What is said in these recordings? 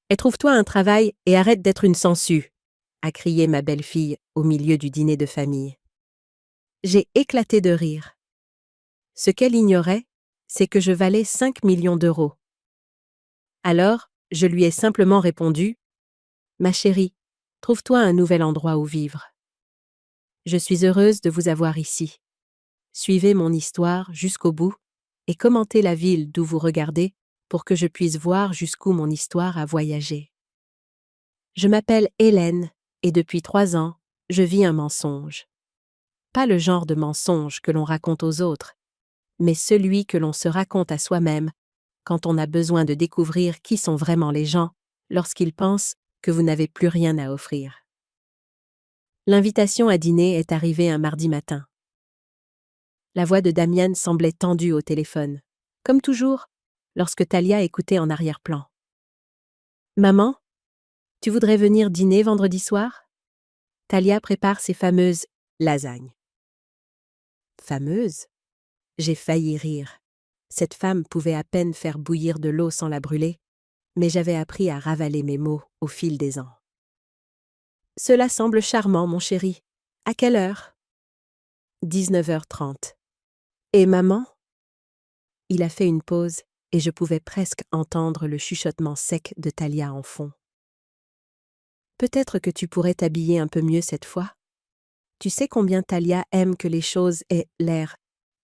Et trouve-toi un travail et arrête d'être une sangsue, a crié ma belle-fille au milieu du dîner de famille. J'ai éclaté de rire. Ce qu'elle ignorait, c'est que je valais 5 millions d'euros. Alors, je lui ai simplement répondu « Ma chérie, trouve-toi un nouvel endroit où vivre. Je suis heureuse de vous avoir ici. Suivez mon histoire jusqu'au bout et commentez la ville d'où vous regardez pour que je puisse voir jusqu'où mon histoire a voyagé. Je m'appelle Hélène et depuis 3 ans, je vis un mensonge. Pas le genre de mensonge que l'on raconte aux autres, mais celui que l'on se raconte à soi-même quand on a besoin de découvrir qui sont vraiment les gens lorsqu'ils pensent que vous n'avez plus rien à offrir. L'invitation à dîner est arrivée un mardi matin. La voix de Damian semblait tendue au téléphone, comme toujours, lorsque Talia écoutait en arrière-plan. « Maman, tu voudrais venir dîner vendredi soir ?» Talia prépare ses fameuses lasagnes. Fameuses ? J'ai failli rire. Cette femme pouvait à peine faire bouillir de l'eau sans la brûler, mais j'avais appris à ravaler mes mots au fil des ans. « Cela semble charmant, mon chéri. À quelle heure ?» 19h30. « Et maman ?» Il a fait une pause et je pouvais presque entendre le chuchotement sec de Talia en fond. « Peut-être que tu pourrais t'habiller un peu mieux cette fois. Tu sais combien Talia aime que les choses aient l'air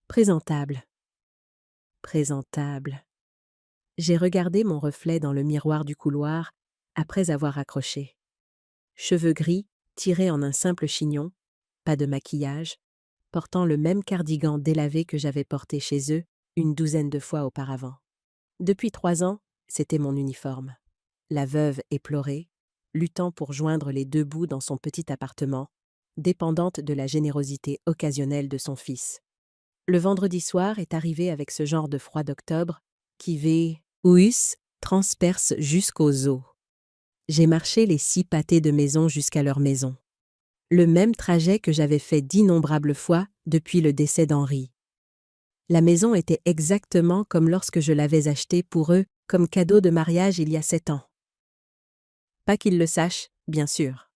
présentable. » Présentable. J'ai regardé mon reflet dans le miroir du couloir après avoir accroché. Cheveux gris, tirés en un simple chignon, pas de maquillage, portant le même cardigan délavé que j'avais porté chez eux une 12aine de fois auparavant. Depuis 3 ans, c'était mon uniforme. La veuve éplorée, luttant pour joindre les 2 bouts dans son petit appartement, dépendante de la générosité occasionnelle de son fils. Le vendredi soir est arrivé avec ce genre de froid d'octobre qui transperce jusqu'aux os. J'ai marché les 6 pâtés de maison jusqu'à leur maison. Le même trajet que j'avais fait d'innombrables fois depuis le décès d'Henri. La maison était exactement comme lorsque je l'avais achetée pour eux comme cadeau de mariage il y a 7 ans. Pas qu'ils le sachent, bien sûr.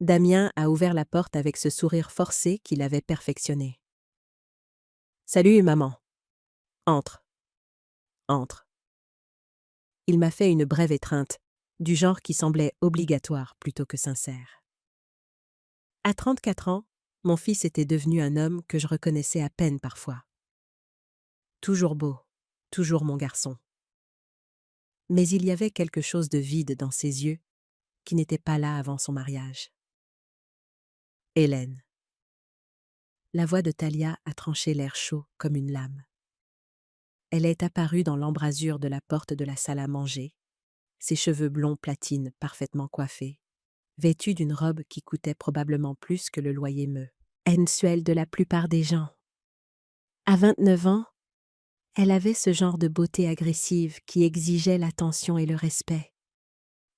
Damien a ouvert la porte avec ce sourire forcé qu'il avait perfectionné. « Salut, maman. Entre. » Entre. Il m'a fait une brève étreinte, du genre qui semblait obligatoire plutôt que sincère. À 34 ans, mon fils était devenu un homme que je reconnaissais à peine parfois. Toujours beau, toujours mon garçon. Mais il y avait quelque chose de vide dans ses yeux qui n'était pas là avant son mariage. Hélène. La voix de Talia a tranché l'air chaud comme une lame. Elle est apparue dans l'embrasure de la porte de la salle à manger, ses cheveux blonds platine parfaitement coiffés, vêtue d'une robe qui coûtait probablement plus que le loyer mensuel de la plupart des gens. À 29 ans, elle avait ce genre de beauté agressive qui exigeait l'attention et le respect,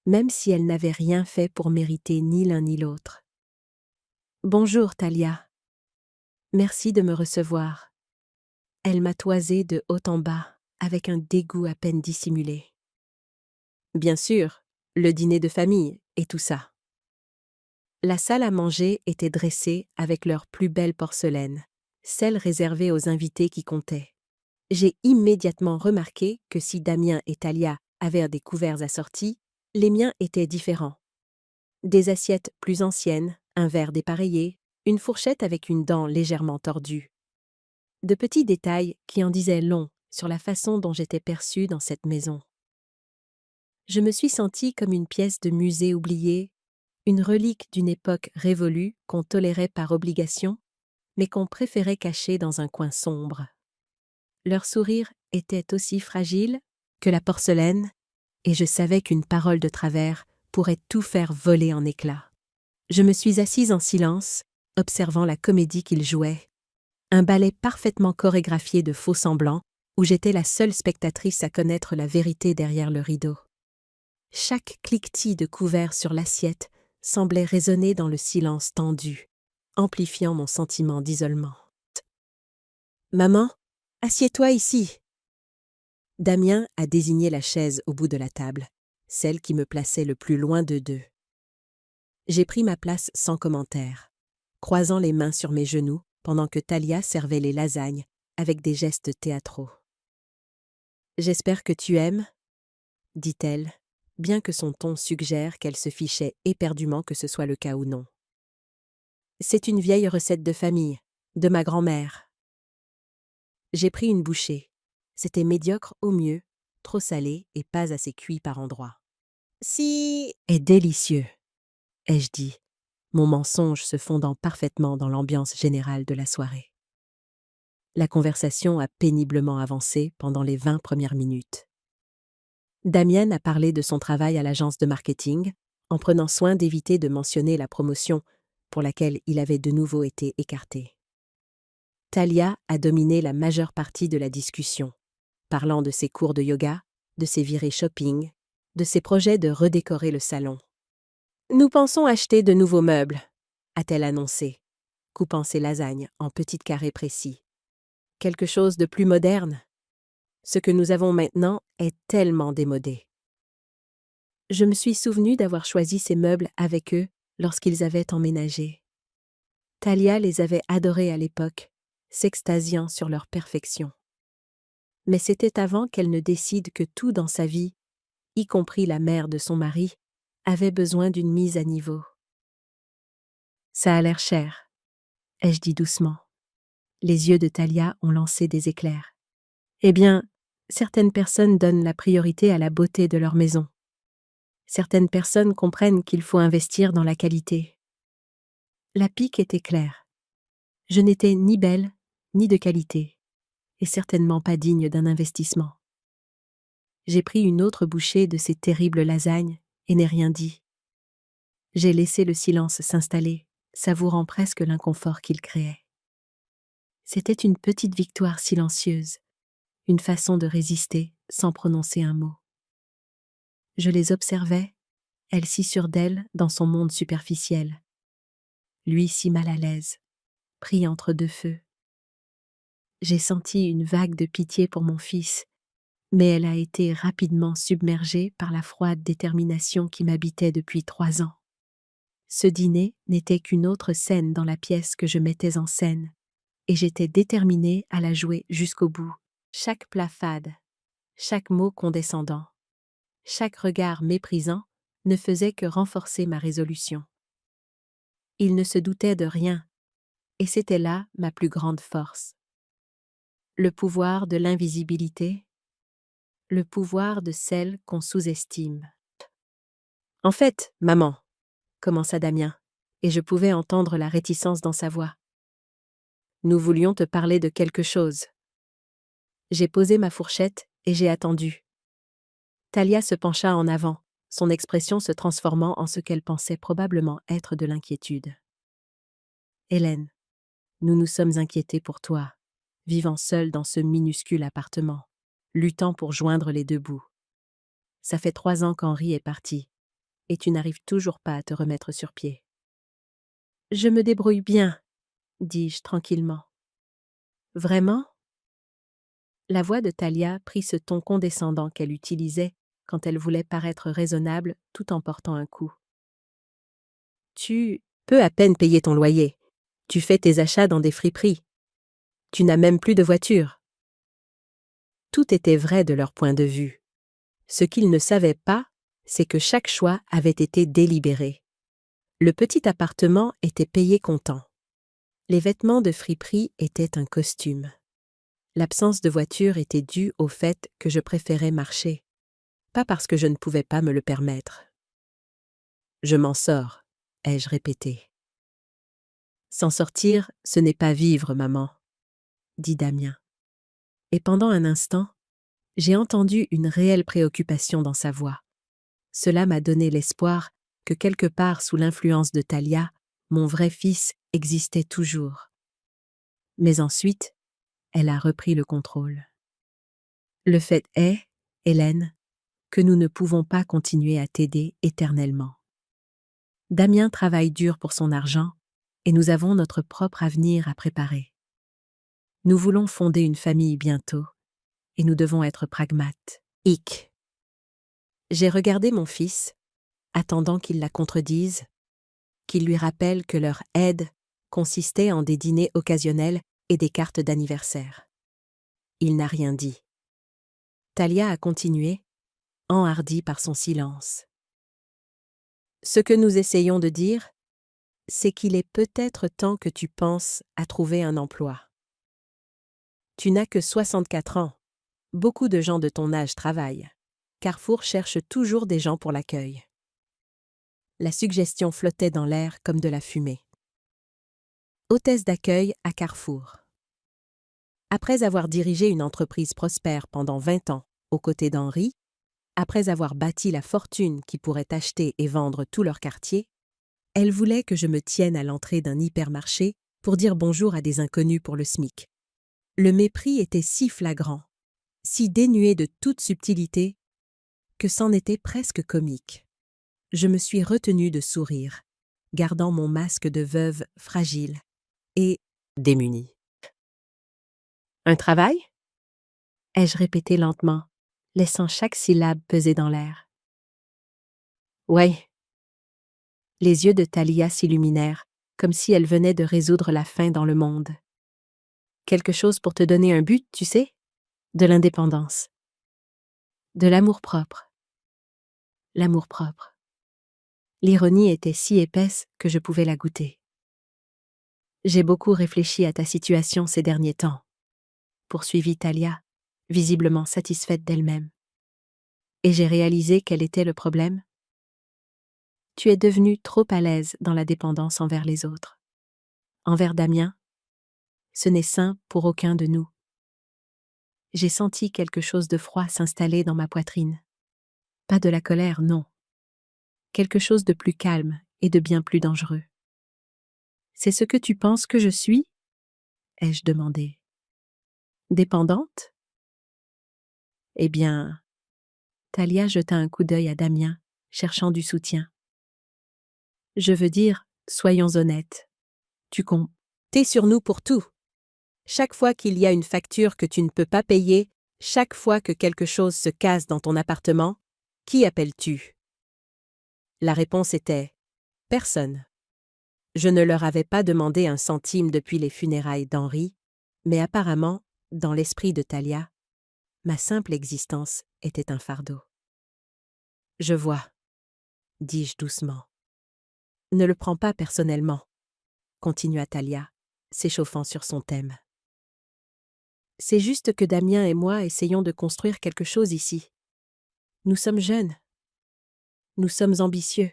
même si elle n'avait rien fait pour mériter ni l'un ni l'autre. « Bonjour, Talia. Merci de me recevoir. » Elle m'a toisé de haut en bas, avec un dégoût à peine dissimulé. Bien sûr, le dîner de famille et tout ça. La salle à manger était dressée avec leur plus belle porcelaine, celle réservée aux invités qui comptaient. J'ai immédiatement remarqué que si Damien et Talia avaient des couverts assortis, les miens étaient différents. Des assiettes plus anciennes, un verre dépareillé, une fourchette avec une dent légèrement tordue. De petits détails qui en disaient long sur la façon dont j'étais perçue dans cette maison. Je me suis sentie comme une pièce de musée oubliée, une relique d'une époque révolue qu'on tolérait par obligation, mais qu'on préférait cacher dans un coin sombre. Leur sourire était aussi fragile que la porcelaine, et je savais qu'une parole de travers pourrait tout faire voler en éclats. Je me suis assise en silence, observant la comédie qu'ils jouaient, un ballet parfaitement chorégraphié de faux-semblants, où j'étais la seule spectatrice à connaître la vérité derrière le rideau. Chaque cliquetis de couvert sur l'assiette semblait résonner dans le silence tendu, amplifiant mon sentiment d'isolement. « Maman, assieds-toi ici !» Damien a désigné la chaise au bout de la table, celle qui me plaçait le plus loin de deux. J'ai pris ma place sans commentaire, croisant les mains sur mes genoux pendant que Talia servait les lasagnes avec des gestes théâtraux. « J'espère que tu aimes » dit-elle, bien que son ton suggère qu'elle se fichait éperdument que ce soit le cas ou non. « C'est une vieille recette de famille, de ma grand-mère. » J'ai pris une bouchée. C'était médiocre au mieux, trop salé et pas assez cuit par endroits. « Si... » est délicieux, ai-je dit, mon mensonge se fondant parfaitement dans l'ambiance générale de la soirée. La conversation a péniblement avancé pendant les 20 premières minutes. Damien a parlé de son travail à l'agence de marketing, en prenant soin d'éviter de mentionner la promotion pour laquelle il avait de nouveau été écarté. Talia a dominé la majeure partie de la discussion, parlant de ses cours de yoga, de ses virées shopping, de ses projets de redécorer le salon. « Nous pensons acheter de nouveaux meubles », a-t-elle annoncé, coupant ses lasagnes en petits carrés précis. « Quelque chose de plus moderne. Ce que nous avons maintenant est tellement démodé. » Je me suis souvenu d'avoir choisi ces meubles avec eux lorsqu'ils avaient emménagé. Talia les avait adorés à l'époque, s'extasiant sur leur perfection. Mais c'était avant qu'elle ne décide que tout dans sa vie, y compris la mère de son mari, avait besoin d'une mise à niveau. « Ça a l'air cher », ai-je dit doucement. Les yeux de Talia ont lancé des éclairs. « Eh bien, certaines personnes donnent la priorité à la beauté de leur maison. Certaines personnes comprennent qu'il faut investir dans la qualité. » La pique était claire. Je n'étais ni belle, ni de qualité, et certainement pas digne d'un investissement. J'ai pris une autre bouchée de ces terribles lasagnes et n'ai rien dit. J'ai laissé le silence s'installer, savourant presque l'inconfort qu'il créait. C'était une petite victoire silencieuse, une façon de résister sans prononcer un mot. Je les observais, elle si sûre d'elle dans son monde superficiel. Lui si mal à l'aise, pris entre deux feux. J'ai senti une vague de pitié pour mon fils, mais elle a été rapidement submergée par la froide détermination qui m'habitait depuis 3 ans. Ce dîner n'était qu'une autre scène dans la pièce que je mettais en scène, et j'étais déterminée à la jouer jusqu'au bout. Chaque plat fade, chaque mot condescendant, chaque regard méprisant ne faisait que renforcer ma résolution. Il ne se doutait de rien, et c'était là ma plus grande force. Le pouvoir de l'invisibilité, le pouvoir de celle qu'on sous-estime. « En fait, maman », commença Damien, et je pouvais entendre la réticence dans sa voix. « Nous voulions te parler de quelque chose. » J'ai posé ma fourchette et j'ai attendu. Talia se pencha en avant, son expression se transformant en ce qu'elle pensait probablement être de l'inquiétude. « Hélène, nous nous sommes inquiétés pour toi, vivant seule dans ce minuscule appartement, luttant pour joindre les deux bouts. Ça fait 3 ans qu'Henri est parti, et tu n'arrives toujours pas à te remettre sur pied. »« Je me débrouille bien, » dis-je tranquillement. « Vraiment ?» La voix de Talia prit ce ton condescendant qu'elle utilisait quand elle voulait paraître raisonnable tout en portant un coup. « Tu peux à peine payer ton loyer. Tu fais tes achats dans des friperies. Tu n'as même plus de voiture. » Tout était vrai de leur point de vue. Ce qu'ils ne savaient pas, c'est que chaque choix avait été délibéré. Le petit appartement était payé comptant. Les vêtements de friperie étaient un costume. L'absence de voiture était due au fait que je préférais marcher, pas parce que je ne pouvais pas me le permettre. « Je m'en sors », ai-je répété. « S'en sortir, ce n'est pas vivre, maman, » dit Damien. Et pendant un instant, j'ai entendu une réelle préoccupation dans sa voix. Cela m'a donné l'espoir que quelque part sous l'influence de Talia, mon vrai fils existait toujours. Mais ensuite, elle a repris le contrôle. « Le fait est, Hélène, que nous ne pouvons pas continuer à t'aider éternellement. Damien travaille dur pour son argent et nous avons notre propre avenir à préparer. Nous voulons fonder une famille bientôt et nous devons être pragmates. Hic. J'ai regardé mon fils, attendant qu'il la contredise, qu'il lui rappelle que leur aide consistait en des dîners occasionnels et des cartes d'anniversaire. Il n'a rien dit. Talia a continué, enhardie par son silence. Ce que nous essayons de dire, c'est qu'il est peut-être temps que tu penses à trouver un emploi. Tu n'as que 64 ans. Beaucoup de gens de ton âge travaillent. Carrefour cherche toujours des gens pour l'accueil. La suggestion flottait dans l'air comme de la fumée. Hôtesse d'accueil à Carrefour. Après avoir dirigé une entreprise prospère pendant 20 ans aux côtés d'Henri, après avoir bâti la fortune qui pourrait acheter et vendre tout leur quartier, elle voulait que je me tienne à l'entrée d'un hypermarché pour dire bonjour à des inconnus pour le SMIC. Le mépris était si flagrant, si dénué de toute subtilité, que c'en était presque comique. Je me suis retenue de sourire, gardant mon masque de veuve fragile et démunie. Un travail? Ai-je répété lentement, laissant chaque syllabe peser dans l'air. Ouais. Les yeux de Talia s'illuminèrent, comme si elle venait de résoudre la faim dans le monde. Quelque chose pour te donner un but, tu sais? De l'indépendance. De l'amour-propre. L'amour-propre. L'ironie était si épaisse que je pouvais la goûter. J'ai beaucoup réfléchi à ta situation ces derniers temps, poursuivit Talia, visiblement satisfaite d'elle-même. Et j'ai réalisé quel était le problème. Tu es devenue trop à l'aise dans la dépendance envers les autres. Envers Damien, ce n'est sain pour aucun de nous. J'ai senti quelque chose de froid s'installer dans ma poitrine. Pas de la colère, non. Quelque chose de plus calme et de bien plus dangereux. C'est ce que tu penses que je suis? Ai-je demandé. Dépendante? Eh bien, Talia jeta un coup d'œil à Damien, cherchant du soutien. Je veux dire, soyons honnêtes. Tu comptes sur nous pour tout. Chaque fois qu'il y a une facture que tu ne peux pas payer, chaque fois que quelque chose se casse dans ton appartement, qui appelles-tu? La réponse était « Personne ». Je ne leur avais pas demandé un centime depuis les funérailles d'Henri, mais apparemment, dans l'esprit de Talia, ma simple existence était un fardeau. « Je vois », dis-je doucement. « Ne le prends pas personnellement », continua Talia, s'échauffant sur son thème. « C'est juste que Damien et moi essayons de construire quelque chose ici. Nous sommes jeunes. Nous sommes ambitieux.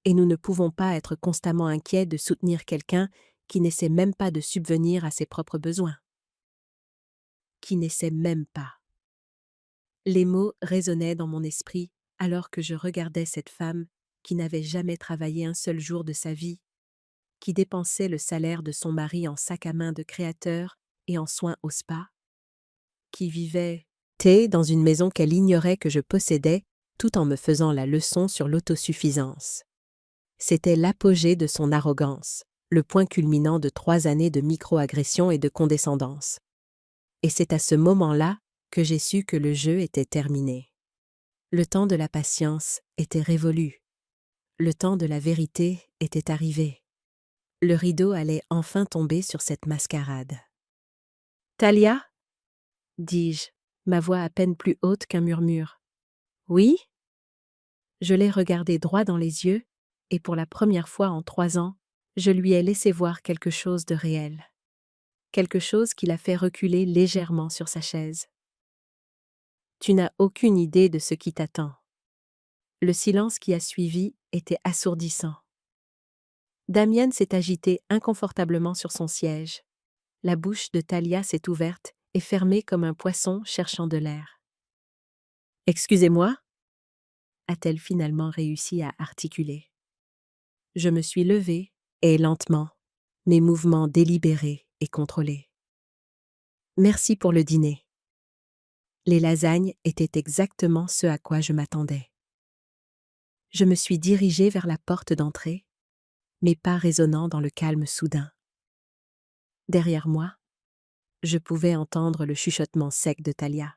Et nous ne pouvons pas être constamment inquiets de soutenir quelqu'un qui n'essaie même pas de subvenir à ses propres besoins. Qui n'essaie même pas. Les mots résonnaient dans mon esprit alors que je regardais cette femme qui n'avait jamais travaillé un seul jour de sa vie, qui dépensait le salaire de son mari en sac à main de créateur et en soins au spa, qui vivait dans une maison qu'elle ignorait que je possédais tout en me faisant la leçon sur l'autosuffisance. C'était l'apogée de son arrogance, le point culminant de 3 années de micro-agression et de condescendance. Et c'est à ce moment-là que j'ai su que le jeu était terminé. Le temps de la patience était révolu. Le temps de la vérité était arrivé. Le rideau allait enfin tomber sur cette mascarade. « Talia » dis-je, ma voix à peine plus haute qu'un murmure. « Oui » Je l'ai regardé droit dans les yeux, et pour la première fois en 3 ans, je lui ai laissé voir quelque chose de réel. Quelque chose qui l'a fait reculer légèrement sur sa chaise. Tu n'as aucune idée de ce qui t'attend. Le silence qui a suivi était assourdissant. Damienne s'est agitée inconfortablement sur son siège. La bouche de Talia s'est ouverte et fermée comme un poisson cherchant de l'air. « Excusez-moi » a-t-elle finalement réussi à articuler. Je me suis levée, et lentement, mes mouvements délibérés et contrôlés. Merci pour le dîner. Les lasagnes étaient exactement ce à quoi je m'attendais. Je me suis dirigée vers la porte d'entrée, mes pas résonnant dans le calme soudain. Derrière moi, je pouvais entendre le chuchotement sec de Talia.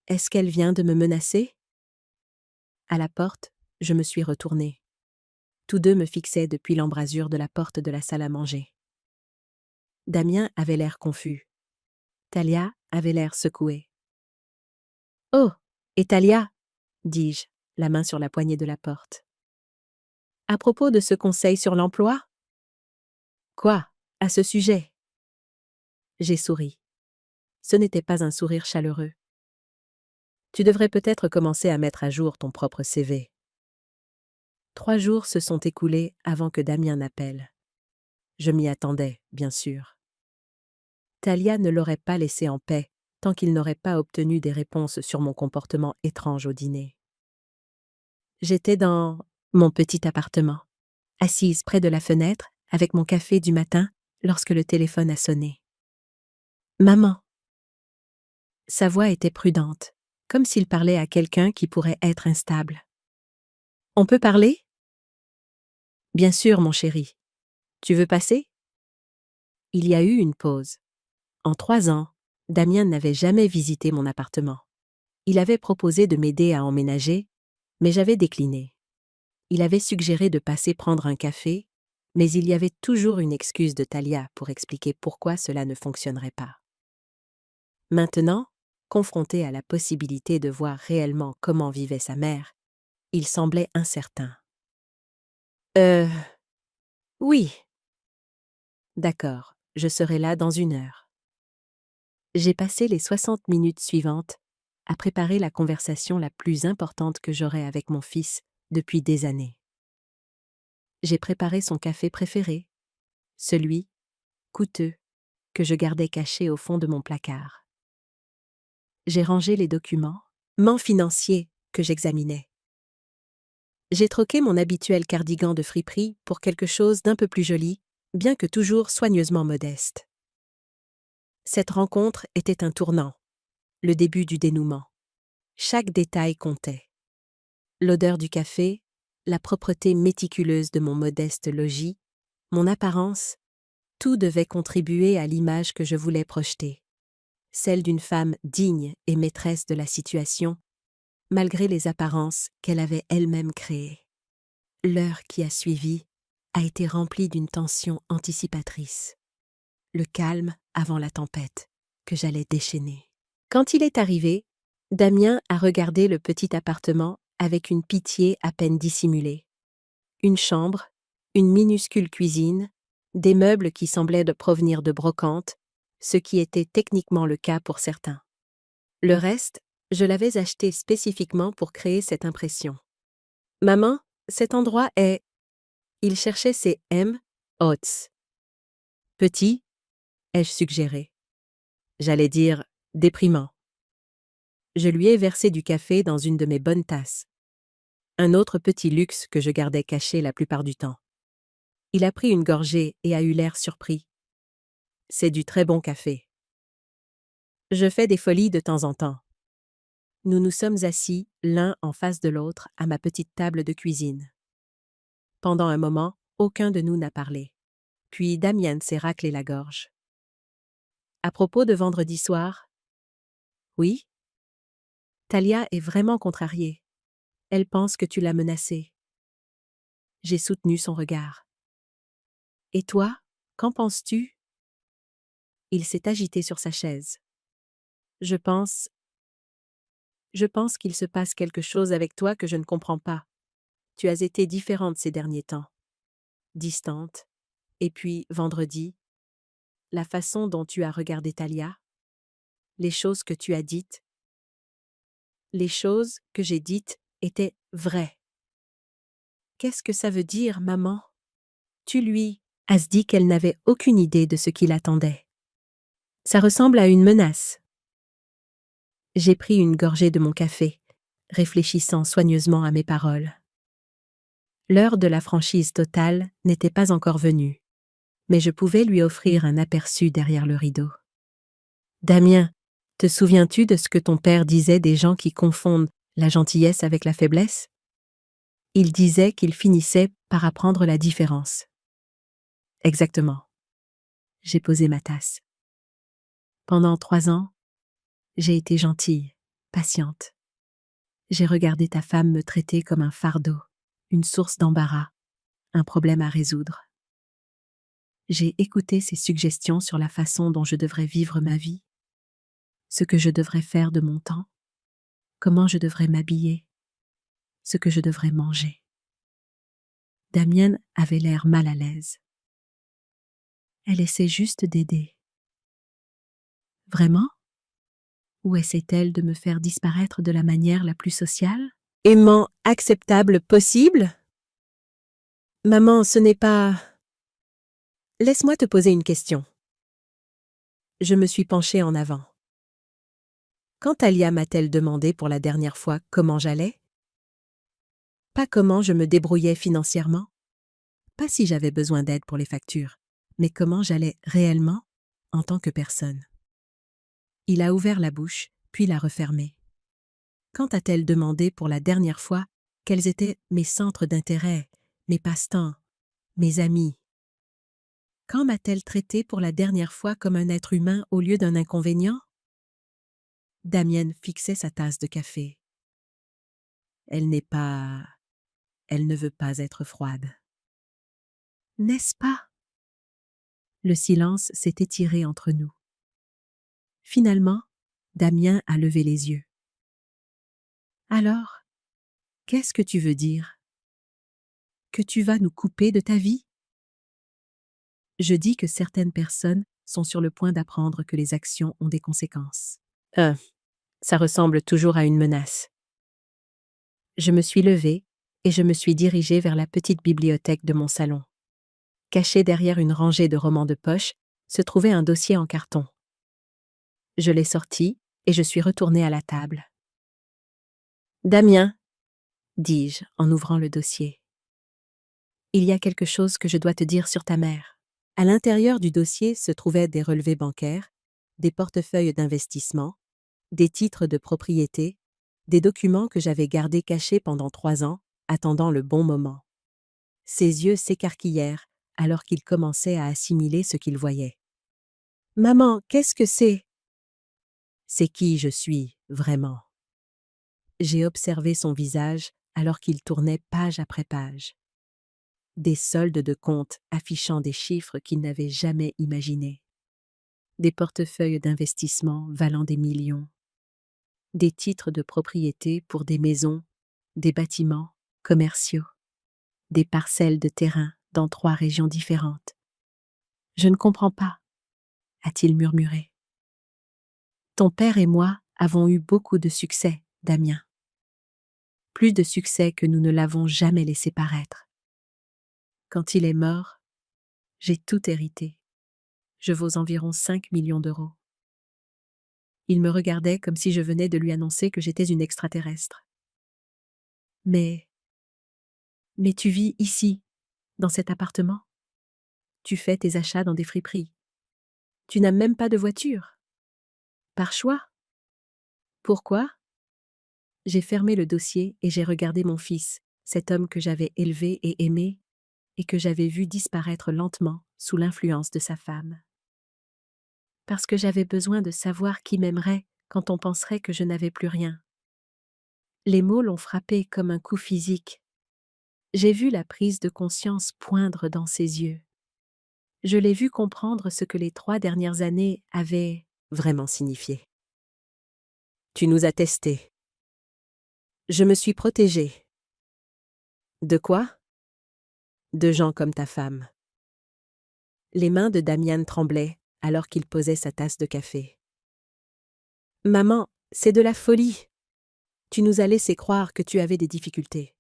Est-ce qu'elle vient de me menacer? À la porte, je me suis retournée. Tous deux me fixaient depuis l'embrasure de la porte de la salle à manger. Damien avait l'air confus. Talia avait l'air secouée. « Oh, et Talia » dis-je, la main sur la poignée de la porte. « À propos de ce conseil sur l'emploi ?»« Quoi, à ce sujet ?» J'ai souri. Ce n'était pas un sourire chaleureux. « Tu devrais peut-être commencer à mettre à jour ton propre CV. » 3 jours se sont écoulés avant que Damien n'appelle. Je m'y attendais, bien sûr. Talia ne l'aurait pas laissé en paix tant qu'il n'aurait pas obtenu des réponses sur mon comportement étrange au dîner. J'étais dans mon petit appartement, assise près de la fenêtre avec mon café du matin lorsque le téléphone a sonné. « Maman !» Sa voix était prudente, comme s'il parlait à quelqu'un qui pourrait être instable. « On peut parler ?»« Bien sûr, mon chéri. Tu veux passer ?» Il y a eu une pause. En 3 ans, Damien n'avait jamais visité mon appartement. Il avait proposé de m'aider à emménager, mais j'avais décliné. Il avait suggéré de passer prendre un café, mais il y avait toujours une excuse de Talia pour expliquer pourquoi cela ne fonctionnerait pas. Maintenant, confronté à la possibilité de voir réellement comment vivait sa mère, il semblait incertain. Oui. D'accord, je serai là dans 1 heure. J'ai passé les 60 minutes suivantes à préparer la conversation la plus importante que j'aurais avec mon fils depuis des années. J'ai préparé son café préféré, celui, coûteux, que je gardais caché au fond de mon placard. J'ai rangé les documents financiers que j'examinais. J'ai troqué mon habituel cardigan de friperie pour quelque chose d'un peu plus joli, bien que toujours soigneusement modeste. Cette rencontre était un tournant, le début du dénouement. Chaque détail comptait. L'odeur du café, la propreté méticuleuse de mon modeste logis, mon apparence, tout devait contribuer à l'image que je voulais projeter. Celle d'une femme digne et maîtresse de la situation, malgré les apparences qu'elle avait elle-même créées. L'heure qui a suivi a été remplie d'une tension anticipatrice. Le calme avant la tempête, que j'allais déchaîner. Quand il est arrivé, Damien a regardé le petit appartement avec une pitié à peine dissimulée. Une chambre, une minuscule cuisine, des meubles qui semblaient de provenir de brocante, ce qui était techniquement le cas pour certains. Le reste, je l'avais acheté spécifiquement pour créer cette impression. « Maman, cet endroit est… » Il cherchait ses mots. « Petit » ai-je suggéré. J'allais dire « déprimant ». Je lui ai versé du café dans une de mes bonnes tasses. Un autre petit luxe que je gardais caché la plupart du temps. Il a pris une gorgée et a eu l'air surpris. « C'est du très bon café. » Je fais des folies de temps en temps. Nous nous sommes assis, l'un en face de l'autre, à ma petite table de cuisine. Pendant un moment, aucun de nous n'a parlé. Puis Damien s'est raclé la gorge. « À propos de vendredi soir ?»« Oui ?» Talia est vraiment contrariée. Elle pense que tu l'as menacée. J'ai soutenu son regard. « Et toi, qu'en penses-tu ?» Il s'est agité sur sa chaise. « Je pense qu'il se passe quelque chose avec toi que je ne comprends pas. Tu as été différente ces derniers temps. Distante. Et puis, vendredi, la façon dont tu as regardé Talia, les choses que tu as dites. Les choses que j'ai dites étaient vraies. Qu'est-ce que ça veut dire, maman ? Tu lui as dit qu'elle n'avait aucune idée de ce qui l'attendait. Ça ressemble à une menace. J'ai pris une gorgée de mon café, réfléchissant soigneusement à mes paroles. L'heure de la franchise totale n'était pas encore venue, mais je pouvais lui offrir un aperçu derrière le rideau. « Damien, te souviens-tu de ce que ton père disait des gens qui confondent la gentillesse avec la faiblesse ? Il disait qu'ils finissaient par apprendre la différence. » Exactement. J'ai posé ma tasse. Pendant 3 ans, j'ai été gentille, patiente. J'ai regardé ta femme me traiter comme un fardeau, une source d'embarras, un problème à résoudre. J'ai écouté ses suggestions sur la façon dont je devrais vivre ma vie, ce que je devrais faire de mon temps, comment je devrais m'habiller, ce que je devrais manger. Damienne avait l'air mal à l'aise. Elle essaie juste d'aider. Vraiment? Ou essaie-t-elle de me faire disparaître de la manière la plus sociale, aimant, acceptable possible? Maman, ce n'est pas... Laisse-moi te poser une question. Je me suis penchée en avant. Quand Talia m'a-t-elle demandé pour la dernière fois comment j'allais? Pas comment je me débrouillais financièrement, pas si j'avais besoin d'aide pour les factures, mais comment j'allais réellement en tant que personne. Il a ouvert la bouche, puis l'a refermée. Quand a-t-elle demandé pour la dernière fois quels étaient mes centres d'intérêt, mes passe-temps, mes amis? Quand m'a-t-elle traité pour la dernière fois comme un être humain au lieu d'un inconvénient? Damienne fixait sa tasse de café. Elle ne veut pas être froide. N'est-ce pas? Le silence s'est étiré entre nous. Finalement, Damien a levé les yeux. Alors, qu'est-ce que tu veux dire? Que tu vas nous couper de ta vie? Je dis que certaines personnes sont sur le point d'apprendre que les actions ont des conséquences. Ça ressemble toujours à une menace. Je me suis levée et je me suis dirigée vers la petite bibliothèque de mon salon. Caché derrière une rangée de romans de poche, se trouvait un dossier en carton. Je l'ai sorti et je suis retournée à la table. Damien, dis-je en ouvrant le dossier. Il y a quelque chose que je dois te dire sur ta mère. À l'intérieur du dossier se trouvaient des relevés bancaires, des portefeuilles d'investissement, des titres de propriété, des documents que j'avais gardés cachés pendant 3 ans, attendant le bon moment. Ses yeux s'écarquillèrent alors qu'il commençait à assimiler ce qu'il voyait. « Maman, qu'est-ce que c'est ?» C'est qui je suis, vraiment. J'ai observé son visage alors qu'il tournait page après page. Des soldes de compte affichant des chiffres qu'il n'avait jamais imaginés. Des portefeuilles d'investissement valant des millions. Des titres de propriété pour des maisons, des bâtiments commerciaux. Des parcelles de terrain dans 3 régions différentes. « Je ne comprends pas, » a-t-il murmuré. « Ton père et moi avons eu beaucoup de succès, Damien. Plus de succès que nous ne l'avons jamais laissé paraître. Quand il est mort, j'ai tout hérité. Je vaux environ 5 millions d'euros. » Il me regardait comme si je venais de lui annoncer que j'étais une extraterrestre. « Mais tu vis ici, dans cet appartement. Tu fais tes achats dans des friperies. Tu n'as même pas de voiture. Par choix. Pourquoi? » J'ai fermé le dossier et j'ai regardé mon fils, cet homme que j'avais élevé et aimé, et que j'avais vu disparaître lentement sous l'influence de sa femme. Parce que j'avais besoin de savoir qui m'aimerait quand on penserait que je n'avais plus rien. Les mots l'ont frappé comme un coup physique. J'ai vu la prise de conscience poindre dans ses yeux. Je l'ai vu comprendre ce que les 3 dernières années avaient vraiment signifié. Tu nous as testés. Je me suis protégée. De quoi? De gens comme ta femme. Les mains de Damian tremblaient alors qu'il posait sa tasse de café. Maman, c'est de la folie. Tu nous as laissé croire que tu avais des difficultés.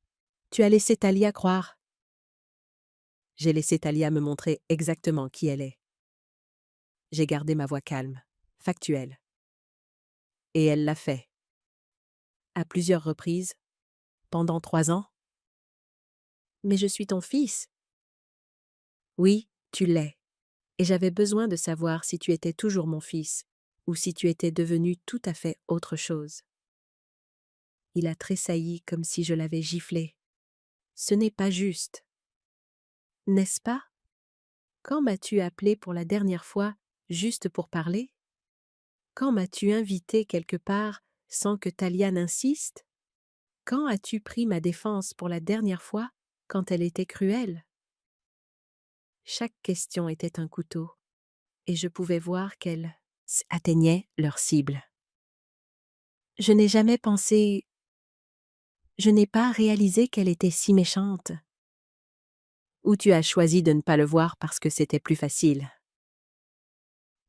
Tu as laissé Talia croire. J'ai laissé Talia me montrer exactement qui elle est. J'ai gardé ma voix calme, factuelle. Et elle l'a fait. À plusieurs reprises, pendant 3 ans. Mais je suis ton fils. Oui, tu l'es. Et j'avais besoin de savoir si tu étais toujours mon fils, ou si tu étais devenu tout à fait autre chose. Il a tressailli comme si je l'avais giflé. Ce n'est pas juste. N'est-ce pas? Quand m'as-tu appelé pour la dernière fois juste pour parler? Quand m'as-tu invité quelque part sans que Talia n'insiste? Quand as-tu pris ma défense pour la dernière fois quand elle était cruelle? Chaque question était un couteau, et je pouvais voir qu'elles atteignaient leur cible. Je n'ai jamais pensé, je n'ai pas réalisé qu'elle était si méchante. Ou tu as choisi de ne pas le voir parce que c'était plus facile.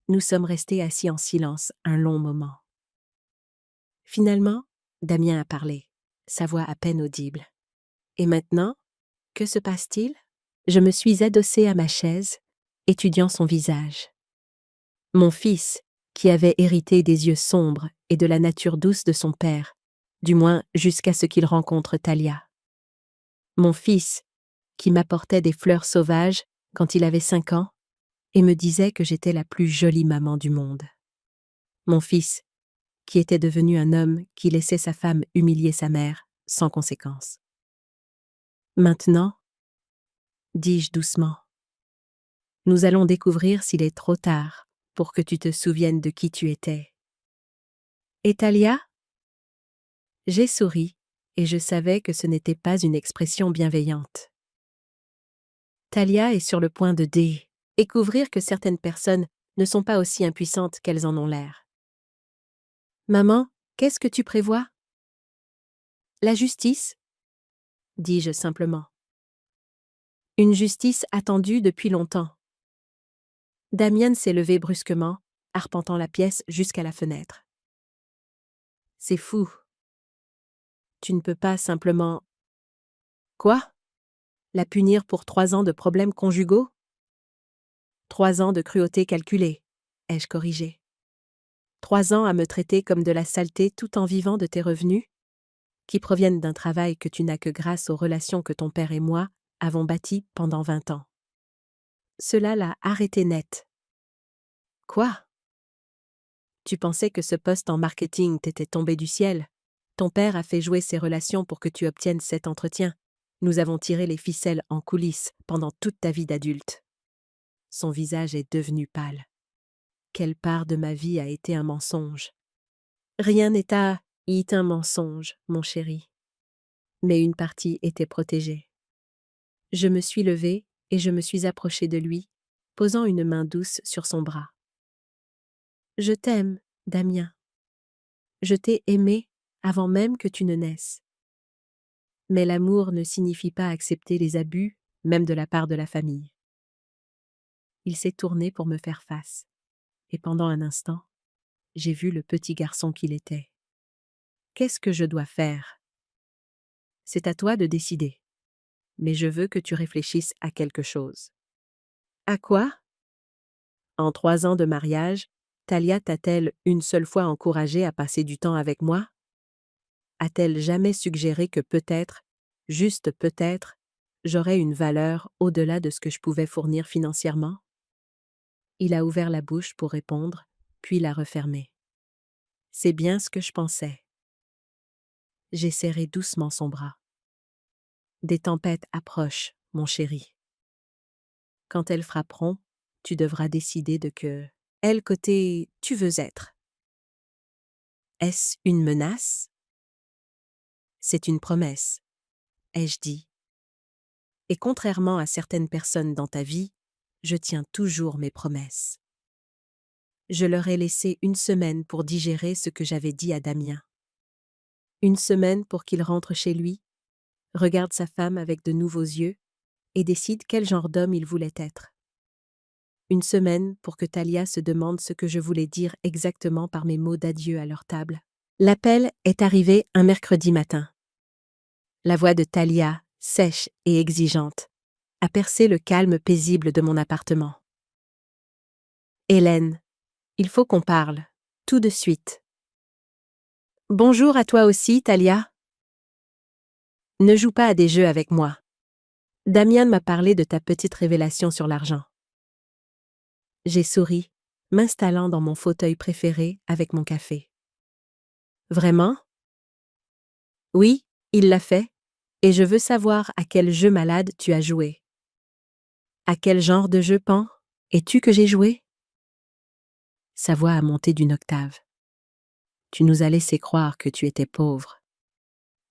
Nous sommes restés assis en silence un long moment. Finalement, Damien a parlé, sa voix à peine audible. Et maintenant, que se passe-t-il? Je me suis adossée à ma chaise, étudiant son visage. Mon fils, qui avait hérité des yeux sombres et de la nature douce de son père, du moins jusqu'à ce qu'il rencontre Talia. Mon fils, qui m'apportait des fleurs sauvages quand il avait 5 ans et me disait que j'étais la plus jolie maman du monde. Mon fils, qui était devenu un homme qui laissait sa femme humilier sa mère sans conséquence. Maintenant, dis-je doucement, nous allons découvrir s'il est trop tard pour que tu te souviennes de qui tu étais. Et Talia? J'ai souri, et je savais que ce n'était pas une expression bienveillante. Talia est sur le point de découvrir que certaines personnes ne sont pas aussi impuissantes qu'elles en ont l'air. Maman, qu'est-ce que tu prévois? La justice, dis-je simplement. Une justice attendue depuis longtemps. Damien s'est levé brusquement, arpentant la pièce jusqu'à la fenêtre. C'est fou. Tu ne peux pas simplement... Quoi? La punir pour 3 ans de problèmes conjugaux? 3 ans de cruauté calculée, ai-je corrigé. 3 ans à me traiter comme de la saleté tout en vivant de tes revenus, qui proviennent d'un travail que tu n'as que grâce aux relations que ton père et moi avons bâties pendant 20 ans. Cela l'a arrêté net. Quoi? Tu pensais que ce poste en marketing t'était tombé du ciel? Ton père a fait jouer ses relations pour que tu obtiennes cet entretien. Nous avons tiré les ficelles en coulisses pendant toute ta vie d'adulte. Son visage est devenu pâle. Quelle part de ma vie a été un mensonge? Rien n'est un mensonge, mon chéri. Mais une partie était protégée. Je me suis levée et je me suis approchée de lui, posant une main douce sur son bras. Je t'aime, Damien. Je t'ai aimé avant même que tu ne naisses. Mais l'amour ne signifie pas accepter les abus, même de la part de la famille. Il s'est tourné pour me faire face, et pendant un instant, j'ai vu le petit garçon qu'il était. Qu'est-ce que je dois faire? C'est à toi de décider, mais je veux que tu réfléchisses à quelque chose. À quoi? En 3 ans de mariage, Talia t'a-t-elle une seule fois encouragée à passer du temps avec moi? A-t-elle jamais suggéré que peut-être, juste peut-être, j'aurais une valeur au-delà de ce que je pouvais fournir financièrement? Il a ouvert la bouche pour répondre, puis l'a refermée. C'est bien ce que je pensais. J'ai serré doucement son bras. Des tempêtes approchent, mon chéri. Quand elles frapperont, tu devras décider de quel côté tu veux être. Est-ce une menace? C'est une promesse, ai-je dit. Et contrairement à certaines personnes dans ta vie, je tiens toujours mes promesses. Je leur ai laissé 1 semaine pour digérer ce que j'avais dit à Damien. 1 semaine pour qu'il rentre chez lui, regarde sa femme avec de nouveaux yeux et décide quel genre d'homme il voulait être. 1 semaine pour que Talia se demande ce que je voulais dire exactement par mes mots d'adieu à leur table. L'appel est arrivé un mercredi matin. La voix de Talia, sèche et exigeante, a percé le calme paisible de mon appartement. Hélène, il faut qu'on parle, tout de suite. Bonjour à toi aussi, Talia. Ne joue pas à des jeux avec moi. Damien m'a parlé de ta petite révélation sur l'argent. J'ai souri, m'installant dans mon fauteuil préféré avec mon café. Vraiment? Oui, il l'a fait, et je veux savoir à quel jeu malade tu as joué. À quel genre de jeu es-tu que j'ai joué? Sa voix a monté d'une octave. Tu nous as laissé croire que tu étais pauvre.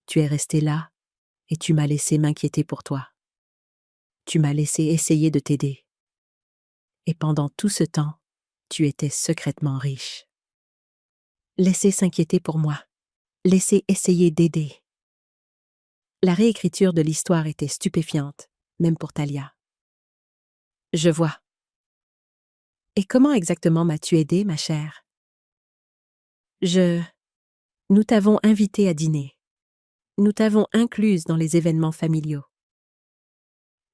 Tu es resté là et tu m'as laissé m'inquiéter pour toi. Tu m'as laissé essayer de t'aider. Et pendant tout ce temps, tu étais secrètement riche. Laissez s'inquiéter pour moi. Laissez essayer d'aider. La réécriture de l'histoire était stupéfiante, même pour Talia. Je vois. Et comment exactement m'as-tu aidé, ma chère? Nous t'avons invité à dîner. Nous t'avons incluse dans les événements familiaux.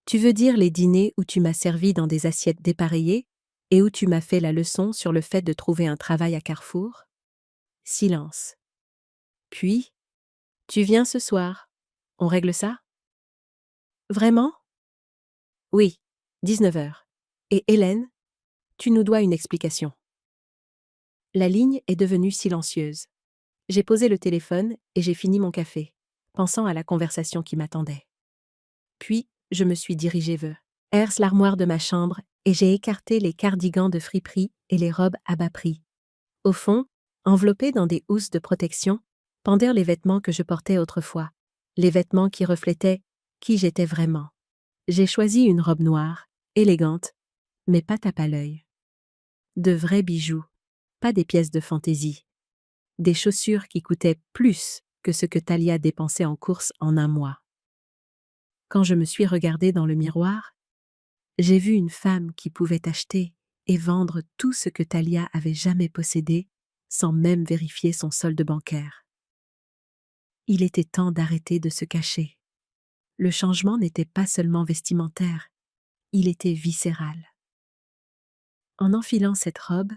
Tu veux dire les dîners où tu m'as servi dans des assiettes dépareillées et où tu m'as fait la leçon sur le fait de trouver un travail à Carrefour? Silence. Puis, tu viens ce soir. On règle ça? Vraiment? Oui, 19h. Et Hélène, tu nous dois une explication. La ligne est devenue silencieuse. J'ai posé le téléphone et j'ai fini mon café, pensant à la conversation qui m'attendait. Puis, je me suis dirigée vers l'armoire de ma chambre et j'ai écarté les cardigans de friperie et les robes à bas prix. Au fond, enveloppés dans des housses de protection, pendaient les vêtements que je portais autrefois, les vêtements qui reflétaient qui j'étais vraiment. J'ai choisi une robe noire, élégante, mais pas tape à l'œil. De vrais bijoux, pas des pièces de fantaisie. Des chaussures qui coûtaient plus que ce que Talia dépensait en courses en un mois. Quand je me suis regardée dans le miroir, j'ai vu une femme qui pouvait acheter et vendre tout ce que Talia avait jamais possédé sans même vérifier son solde bancaire. Il était temps d'arrêter de se cacher. Le changement n'était pas seulement vestimentaire, il était viscéral. En enfilant cette robe,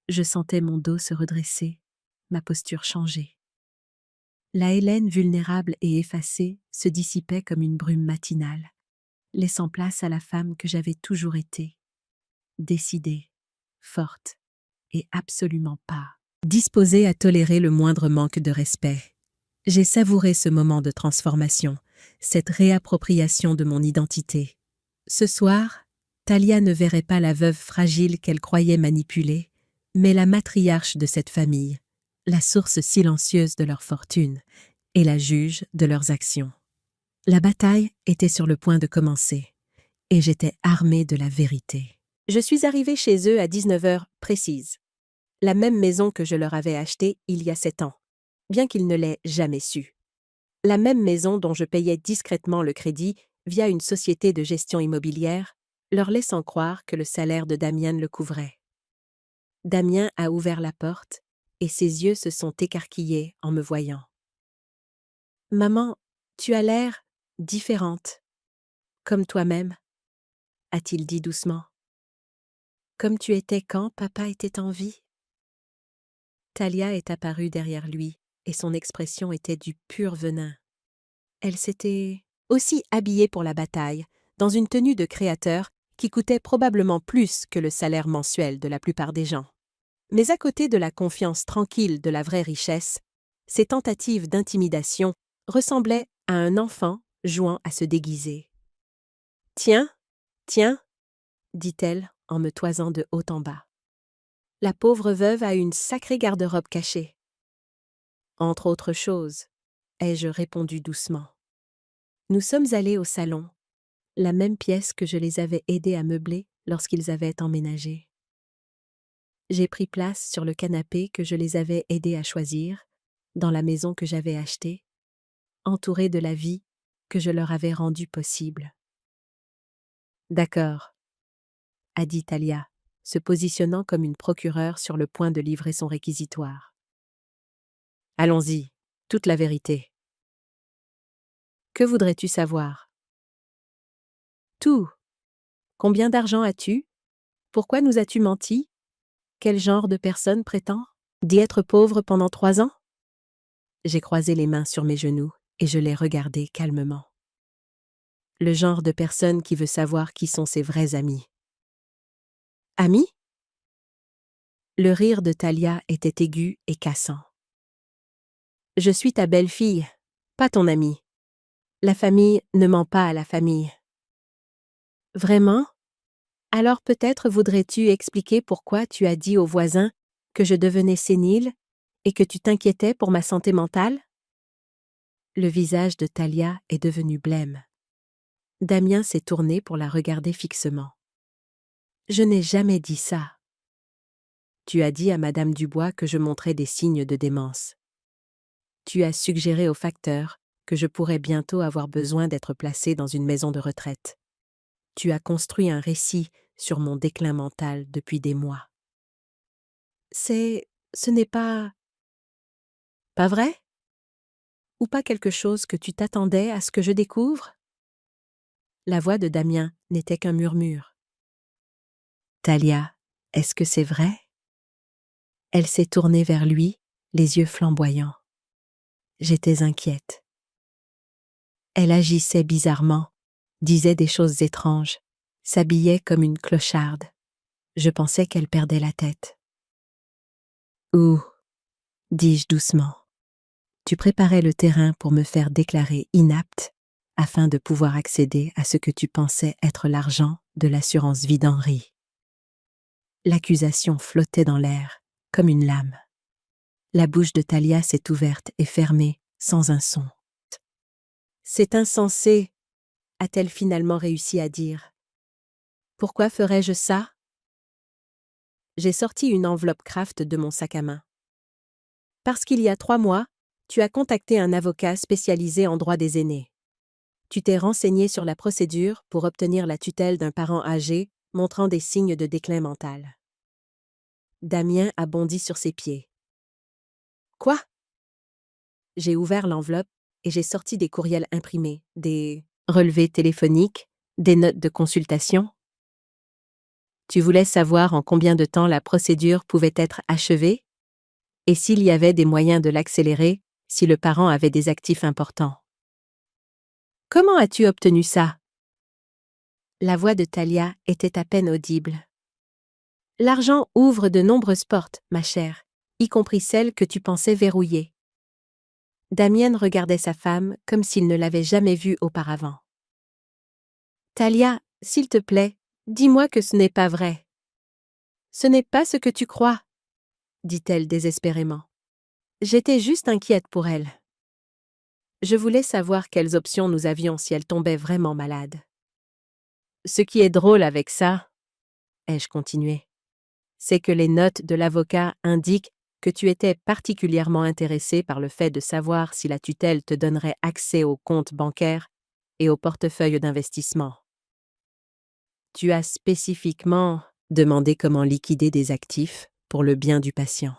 je sentais mon dos se redresser, ma posture changer. La Hélène vulnérable et effacée se dissipait comme une brume matinale, laissant place à la femme que j'avais toujours été, décidée, forte et absolument pas disposée à tolérer le moindre manque de respect. J'ai savouré ce moment de transformation, cette réappropriation de mon identité. Ce soir, Talia ne verrait pas la veuve fragile qu'elle croyait manipuler, mais la matriarche de cette famille, la source silencieuse de leur fortune et la juge de leurs actions. La bataille était sur le point de commencer, et j'étais armée de la vérité. Je suis arrivée chez eux à 19h précise, la même maison que je leur avais achetée il y a 7 ans, bien qu'ils ne l'aient jamais su. La même maison dont je payais discrètement le crédit via une société de gestion immobilière, leur laissant croire que le salaire de Damien le couvrait. Damien a ouvert la porte, et ses yeux se sont écarquillés en me voyant. « Maman, tu as l'air différente. Comme toi-même, » a-t-il dit doucement. « Comme tu étais quand papa était en vie. » Talia est apparue derrière lui, et son expression était du pur venin. Elle s'était aussi habillée pour la bataille, dans une tenue de créateur qui coûtait probablement plus que le salaire mensuel de la plupart des gens. Mais à côté de la confiance tranquille de la vraie richesse, ses tentatives d'intimidation ressemblaient à un enfant jouant à se déguiser. « Tiens, tiens, » dit-elle en me toisant de haut en bas. La pauvre veuve a une sacrée garde-robe cachée. Entre autres choses, ai-je répondu doucement. Nous sommes allés au salon, la même pièce que je les avais aidés à meubler lorsqu'ils avaient emménagé. J'ai pris place sur le canapé que je les avais aidés à choisir, dans la maison que j'avais achetée, entourée de la vie que je leur avais rendue possible. « D'accord, » a dit Talia, se positionnant comme une procureure sur le point de livrer son réquisitoire. « Allons-y, toute la vérité. Que voudrais-tu savoir? » Tout. Combien d'argent as-tu? Pourquoi nous as-tu menti? Quel genre de personne prétend d'y être pauvre pendant 3 ans? J'ai croisé les mains sur mes genoux et je l'ai regardé calmement. Le genre de personne qui veut savoir qui sont ses vrais amis. Amis? Le rire de Talia était aigu et cassant. Je suis ta belle-fille, pas ton amie. La famille ne ment pas à la famille. Vraiment? Alors peut-être voudrais-tu expliquer pourquoi tu as dit aux voisins que je devenais sénile et que tu t'inquiétais pour ma santé mentale? Le visage de Talia est devenu blême. Damien s'est tourné pour la regarder fixement. Je n'ai jamais dit ça. Tu as dit à Madame Dubois que je montrais des signes de démence. Tu as suggéré au facteur que je pourrais bientôt avoir besoin d'être placé dans une maison de retraite. Tu as construit un récit sur mon déclin mental depuis des mois. Ce n'est pas... Pas vrai? Ou pas quelque chose que tu t'attendais à ce que je découvre? La voix de Damien n'était qu'un murmure. Talia, est-ce que c'est vrai? Elle s'est tournée vers lui, les yeux flamboyants. J'étais inquiète. Elle agissait bizarrement, disait des choses étranges, s'habillait comme une clocharde. Je pensais qu'elle perdait la tête. Ouh, dis-je doucement. Tu préparais le terrain pour me faire déclarer inapte afin de pouvoir accéder à ce que tu pensais être l'argent de l'assurance vie d'Henri. L'accusation flottait dans l'air, comme une lame. La bouche de Talia s'est ouverte et fermée, sans un son. C'est insensé, a-t-elle finalement réussi à dire. Pourquoi ferais-je ça? J'ai sorti une enveloppe Kraft de mon sac à main. Parce qu'il y a 3 mois, tu as contacté un avocat spécialisé en droit des aînés. Tu t'es renseigné sur la procédure pour obtenir la tutelle d'un parent âgé montrant des signes de déclin mental. Damien a bondi sur ses pieds. Quoi? J'ai ouvert l'enveloppe et j'ai sorti des courriels imprimés, des relevés téléphoniques, des notes de consultation. Tu voulais savoir en combien de temps la procédure pouvait être achevée et s'il y avait des moyens de l'accélérer si le parent avait des actifs importants. Comment as-tu obtenu ça? La voix de Talia était à peine audible. L'argent ouvre de nombreuses portes, ma chère, y compris celles que tu pensais verrouillées. Damienne regardait sa femme comme s'il ne l'avait jamais vue auparavant. Talia, s'il te plaît, dis-moi que ce n'est pas vrai. Ce n'est pas ce que tu crois, dit-elle désespérément. J'étais juste inquiète pour elle. Je voulais savoir quelles options nous avions si elle tombait vraiment malade. Ce qui est drôle avec ça, ai-je continué, c'est que les notes de l'avocat indiquent que tu étais particulièrement intéressé par le fait de savoir si la tutelle te donnerait accès aux comptes bancaires et au portefeuille d'investissement. Tu as spécifiquement demandé comment liquider des actifs pour le bien du patient.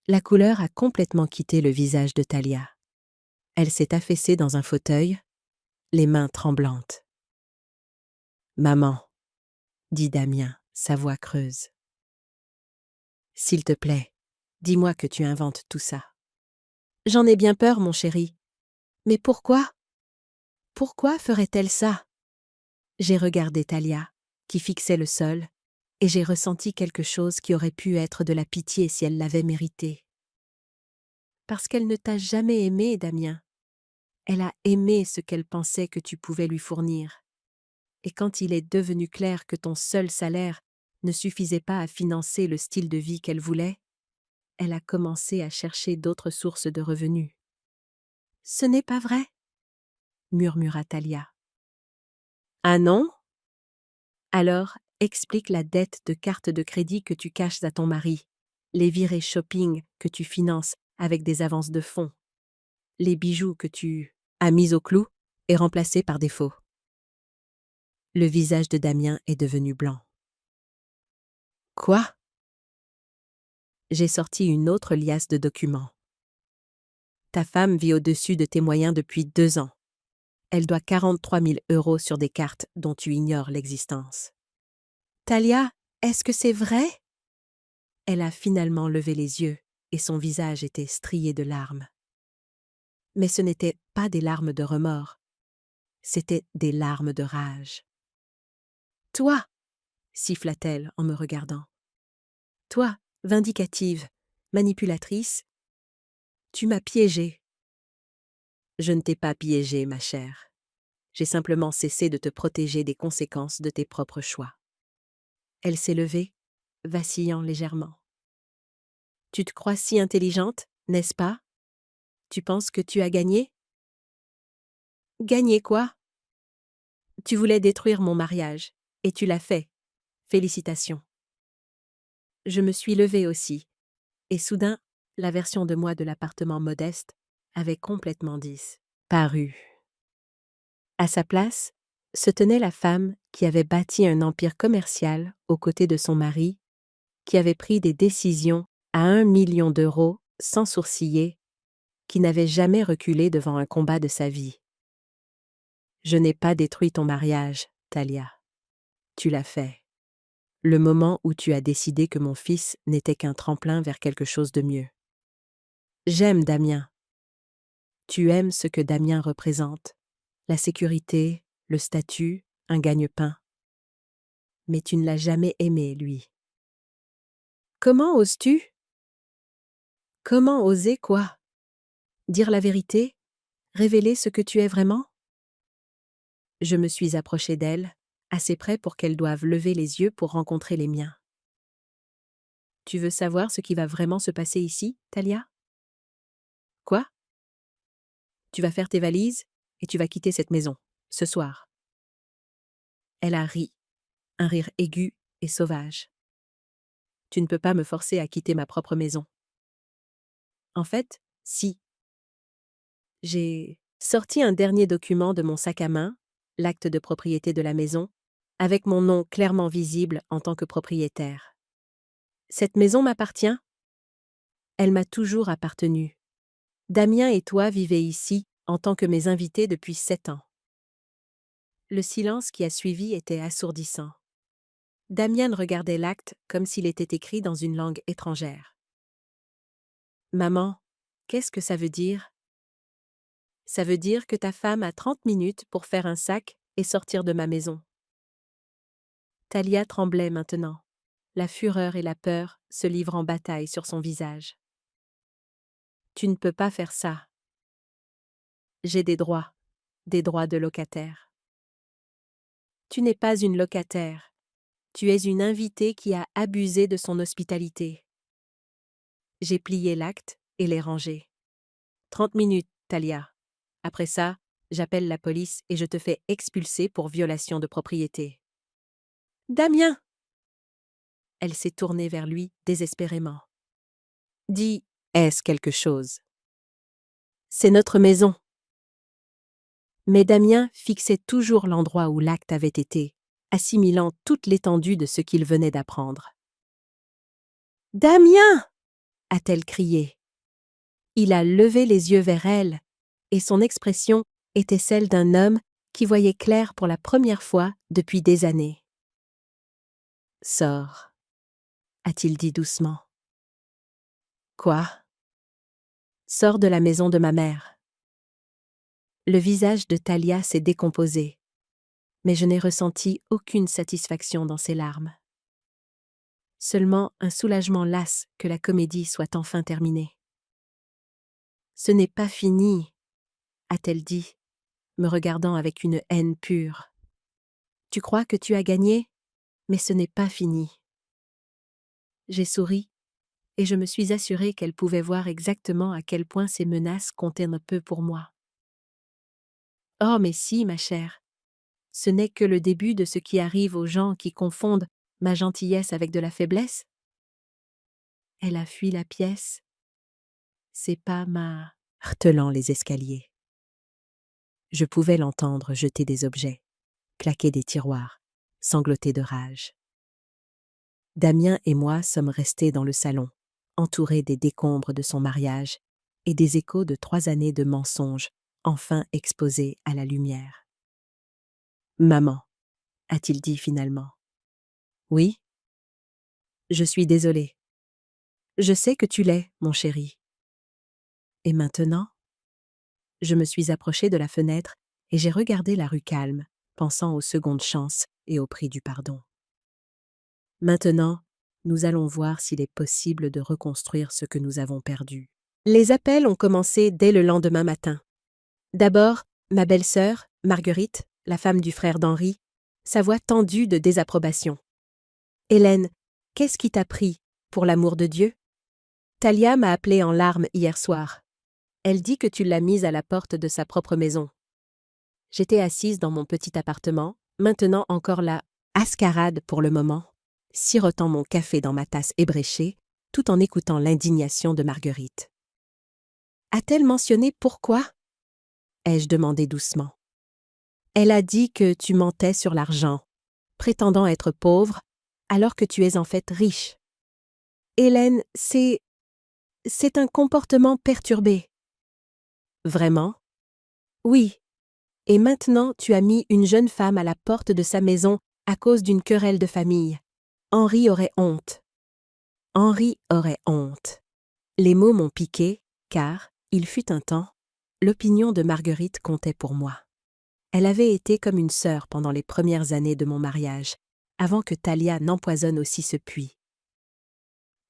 La couleur a complètement quitté le visage de Talia. Elle s'est affaissée dans un fauteuil, les mains tremblantes. « Maman, » dit Damien, sa voix creuse. « S'il te plaît, dis-moi que tu inventes tout ça. » J'en ai bien peur, mon chéri. Mais pourquoi? Pourquoi ferait-elle ça? J'ai regardé Talia, qui fixait le sol, et j'ai ressenti quelque chose qui aurait pu être de la pitié si elle l'avait mérité. Parce qu'elle ne t'a jamais aimé, Damien. Elle a aimé ce qu'elle pensait que tu pouvais lui fournir. Et quand il est devenu clair que ton seul salaire ne suffisait pas à financer le style de vie qu'elle voulait, elle a commencé à chercher d'autres sources de revenus. « Ce n'est pas vrai ?» murmura Talia. « Ah non? Alors, explique la dette de carte de crédit que tu caches à ton mari, les virées shopping que tu finances avec des avances de fonds, les bijoux que tu as mis au clou et remplacés par des faux. » Le visage de Damien est devenu blanc. « Quoi? » J'ai sorti une autre liasse de documents. Ta femme vit au-dessus de tes moyens depuis 2 ans. Elle doit 43 000 € sur des cartes dont tu ignores l'existence. Talia, est-ce que c'est vrai? Elle a finalement levé les yeux et son visage était strié de larmes. Mais ce n'étaient pas des larmes de remords, c'étaient des larmes de rage. Toi, siffla-t-elle en me regardant. Toi, vindicative, manipulatrice, tu m'as piégée. Je ne t'ai pas piégée, ma chère. J'ai simplement cessé de te protéger des conséquences de tes propres choix. Elle s'est levée, vacillant légèrement. Tu te crois si intelligente, n'est-ce pas? Tu penses que tu as gagné? Gagner quoi? Tu voulais détruire mon mariage, et tu l'as fait. Félicitations. Je me suis levée aussi, et soudain, la version de moi de l'appartement modeste avait complètement disparu. À sa place, se tenait la femme qui avait bâti un empire commercial aux côtés de son mari, qui avait pris des décisions à 1 million d'euros sans sourciller, qui n'avait jamais reculé devant un combat de sa vie. Je n'ai pas détruit ton mariage, Talia. Tu l'as fait. Le moment où tu as décidé que mon fils n'était qu'un tremplin vers quelque chose de mieux. J'aime Damien. Tu aimes ce que Damien représente, la sécurité, le statut, un gagne-pain. Mais tu ne l'as jamais aimé, lui. Comment oses-tu? Comment oser quoi? Dire la vérité? Révéler ce que tu es vraiment? Je me suis approchée d'elle, assez près pour qu'elle doive lever les yeux pour rencontrer les miens. Tu veux savoir ce qui va vraiment se passer ici, Talia? Quoi? Tu vas faire tes valises et tu vas quitter cette maison, ce soir. Elle a ri, un rire aigu et sauvage. Tu ne peux pas me forcer à quitter ma propre maison. En fait, si. J'ai sorti un dernier document de mon sac à main, l'acte de propriété de la maison, avec mon nom clairement visible en tant que propriétaire. Cette maison m'appartient? Elle m'a toujours appartenu. Damien et toi vivez ici en tant que mes invités depuis 7 ans. Le silence qui a suivi était assourdissant. Damien regardait l'acte comme s'il était écrit dans une langue étrangère. Maman, qu'est-ce que ça veut dire? Ça veut dire que ta femme a 30 minutes pour faire un sac et sortir de ma maison. Talia tremblait maintenant. La fureur et la peur se livrent en bataille sur son visage. Tu ne peux pas faire ça. J'ai des droits de locataire. Tu n'es pas une locataire. Tu es une invitée qui a abusé de son hospitalité. J'ai plié l'acte et l'ai rangé. 30 minutes, Talia. Après ça, j'appelle la police et je te fais expulser pour violation de propriété. Damien! Elle s'est tournée vers lui désespérément. Dis, est-ce quelque chose? C'est notre maison. Mais Damien fixait toujours l'endroit où l'acte avait été, assimilant toute l'étendue de ce qu'il venait d'apprendre. Damien! A-t-elle crié. Il a levé les yeux vers elle, et son expression était celle d'un homme qui voyait clair pour la première fois depuis des années. Sors, a-t-il dit doucement. Quoi? Sors de la maison de ma mère. Le visage de Talia s'est décomposé, mais je n'ai ressenti aucune satisfaction dans ses larmes. Seulement un soulagement las que la comédie soit enfin terminée. Ce n'est pas fini, a-t-elle dit, me regardant avec une haine pure. Tu crois que tu as gagné, mais ce n'est pas fini. J'ai souri, et je me suis assurée qu'elle pouvait voir exactement à quel point ces menaces comptaient un peu pour moi. Oh, mais si, ma chère, ce n'est que le début de ce qui arrive aux gens qui confondent ma gentillesse avec de la faiblesse. Elle a fui la pièce. C'est pas ma... Heurtelant les escaliers. Je pouvais l'entendre jeter des objets, claquer des tiroirs, sangloter de rage. Damien et moi sommes restés dans le salon, entourés des décombres de son mariage et des échos de 3 années de mensonges, enfin exposés à la lumière. « Maman, a-t-il dit finalement. Oui? Je suis désolée. Je sais que tu l'es, mon chéri. Et maintenant? Je me suis approchée de la fenêtre et j'ai regardé la rue calme, pensant aux secondes chances et au prix du pardon. Maintenant, nous allons voir s'il est possible de reconstruire ce que nous avons perdu. Les appels ont commencé dès le lendemain matin. D'abord, ma belle-sœur, Marguerite, la femme du frère d'Henri, sa voix tendue de désapprobation. « Hélène, qu'est-ce qui t'a pris, pour l'amour de Dieu? Talia m'a appelée en larmes hier soir. Elle dit que tu l'as mise à la porte de sa propre maison. J'étais assise dans mon petit appartement, maintenant encore la ascarade pour le moment, sirotant mon café dans ma tasse ébréchée, tout en écoutant l'indignation de Marguerite. A-t-elle mentionné pourquoi? Ai-je demandé doucement. Elle a dit que tu mentais sur l'argent, prétendant être pauvre, alors que tu es en fait riche. Hélène, c'est un comportement perturbé. Vraiment? Oui. Et maintenant tu as mis une jeune femme à la porte de sa maison à cause d'une querelle de famille. Henri aurait honte. Henri aurait honte. Les mots m'ont piqué, car, il fut un temps, l'opinion de Marguerite comptait pour moi. Elle avait été comme une sœur pendant les premières années de mon mariage, avant que Thalia n'empoisonne aussi ce puits.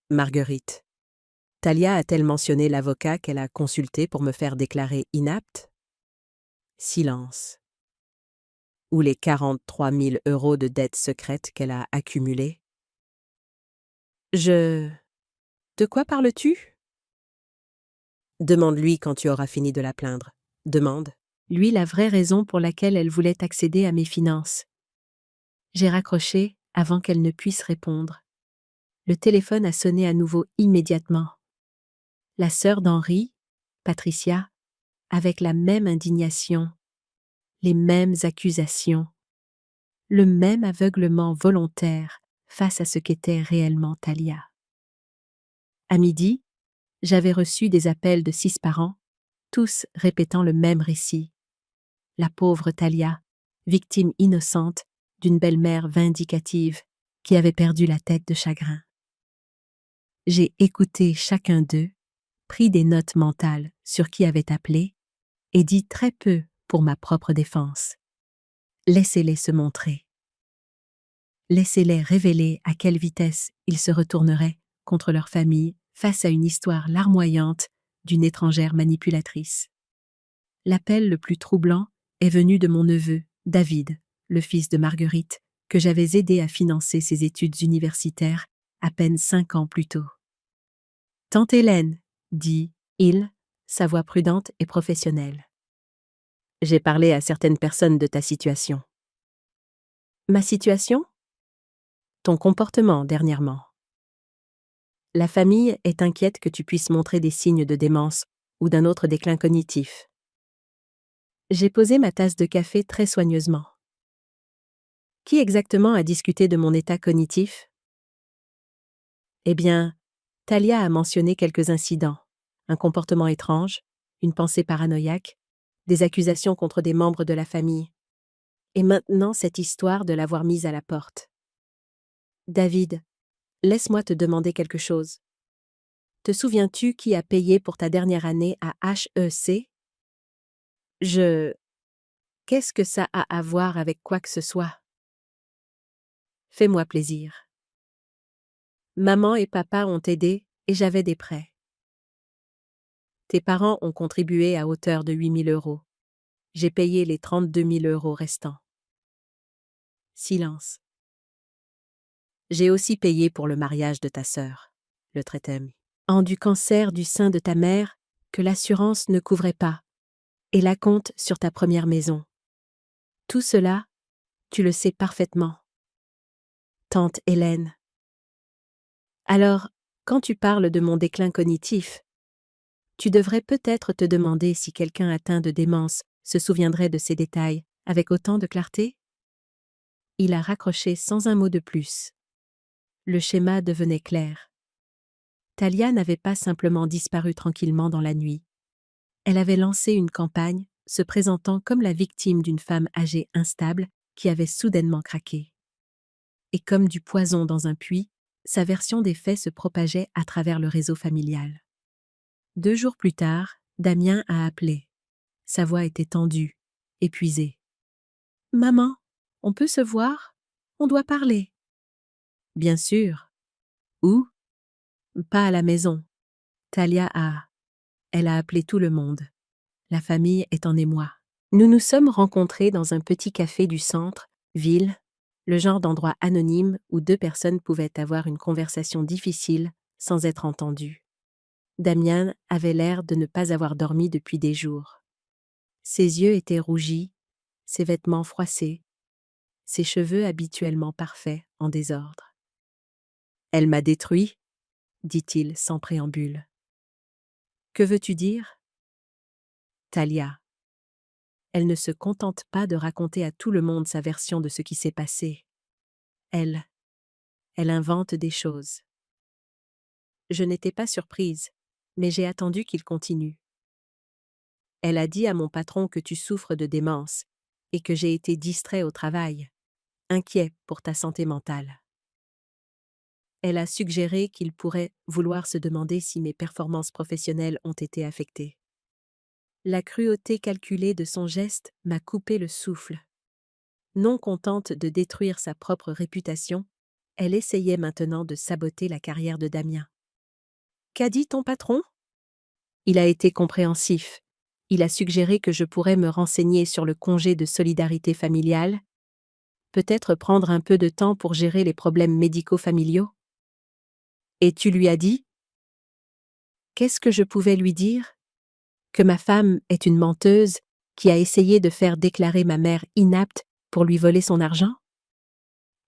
Marguerite. Thalia a-t-elle mentionné l'avocat qu'elle a consulté pour me faire déclarer inapte? Silence. Ou les 43 000 € de dettes secrètes qu'elle a accumulées? De quoi parles-tu? Demande-lui quand tu auras fini de la plaindre. Demande. Lui la vraie raison pour laquelle elle voulait accéder à mes finances. J'ai raccroché avant qu'elle ne puisse répondre. Le téléphone a sonné à nouveau immédiatement. La sœur d'Henri, Patricia, avec la même indignation, les mêmes accusations, le même aveuglement volontaire face à ce qu'était réellement Thalia. À midi, j'avais reçu des appels de 6 parents, tous répétant le même récit. La pauvre Thalia, victime innocente d'une belle-mère vindicative qui avait perdu la tête de chagrin. J'ai écouté chacun d'eux, pris des notes mentales sur qui avait appelé, et dit très peu pour ma propre défense. Laissez-les se montrer. Laissez-les révéler à quelle vitesse ils se retourneraient contre leur famille face à une histoire larmoyante d'une étrangère manipulatrice. L'appel le plus troublant est venu de mon neveu, David, le fils de Marguerite, que j'avais aidé à financer ses études universitaires à peine 5 ans plus tôt. « Tante Hélène, » dit-il, sa voix prudente et professionnelle. « J'ai parlé à certaines personnes de ta situation. » Ma situation? Ton comportement dernièrement. La famille est inquiète que tu puisses montrer des signes de démence ou d'un autre déclin cognitif. J'ai posé ma tasse de café très soigneusement. Qui exactement a discuté de mon état cognitif? Eh bien, Thalia a mentionné quelques incidents, un comportement étrange, une pensée paranoïaque, des accusations contre des membres de la famille. Et maintenant cette histoire de l'avoir mise à la porte. David, laisse-moi te demander quelque chose. Te souviens-tu qui a payé pour ta dernière année à HEC? Qu'est-ce que ça a à voir avec quoi que ce soit? Fais-moi plaisir. Maman et papa ont aidé et j'avais des prêts. Tes parents ont contribué à hauteur de 8 000 €. J'ai payé les 32 000 € restants. Silence. J'ai aussi payé pour le mariage de ta sœur, le traitem. En du cancer du sein de ta mère que l'assurance ne couvrait pas, et la compte sur ta première maison. Tout cela, tu le sais parfaitement. Tante Hélène. Alors, quand tu parles de mon déclin cognitif, tu devrais peut-être te demander si quelqu'un atteint de démence se souviendrait de ces détails avec autant de clarté? Il a raccroché sans un mot de plus. Le schéma devenait clair. Thalia n'avait pas simplement disparu tranquillement dans la nuit. Elle avait lancé une campagne, se présentant comme la victime d'une femme âgée instable qui avait soudainement craqué. Et comme du poison dans un puits, sa version des faits se propageait à travers le réseau familial. 2 jours plus tard, Damien a appelé. Sa voix était tendue, épuisée. « Maman, on peut se voir? On doit parler. » « Bien sûr. »« Où? » ?»« Pas à la maison. Thalia a... » Elle a appelé tout le monde. La famille est en émoi. Nous nous sommes rencontrés dans un petit café du centre, ville, le genre d'endroit anonyme où 2 personnes pouvaient avoir une conversation difficile sans être entendues. Damien avait l'air de ne pas avoir dormi depuis des jours. Ses yeux étaient rougis, ses vêtements froissés, ses cheveux habituellement parfaits en désordre. Elle m'a détruit, dit-il sans préambule. Que veux-tu dire? Talia. Elle ne se contente pas de raconter à tout le monde sa version de ce qui s'est passé. Elle invente des choses. Je n'étais pas surprise, mais j'ai attendu qu'il continue. Elle a dit à mon patron que tu souffres de démence et que j'ai été distrait au travail, inquiet pour ta santé mentale. Elle a suggéré qu'il pourrait vouloir se demander si mes performances professionnelles ont été affectées. La cruauté calculée de son geste m'a coupé le souffle. Non contente de détruire sa propre réputation, elle essayait maintenant de saboter la carrière de Damien. Qu'a dit ton patron? Il a été compréhensif. Il a suggéré que je pourrais me renseigner sur le congé de solidarité familiale, peut-être prendre un peu de temps pour gérer les problèmes médico-familiaux. Et tu lui as dit? Qu'est-ce que je pouvais lui dire? Que ma femme est une menteuse qui a essayé de faire déclarer ma mère inapte pour lui voler son argent?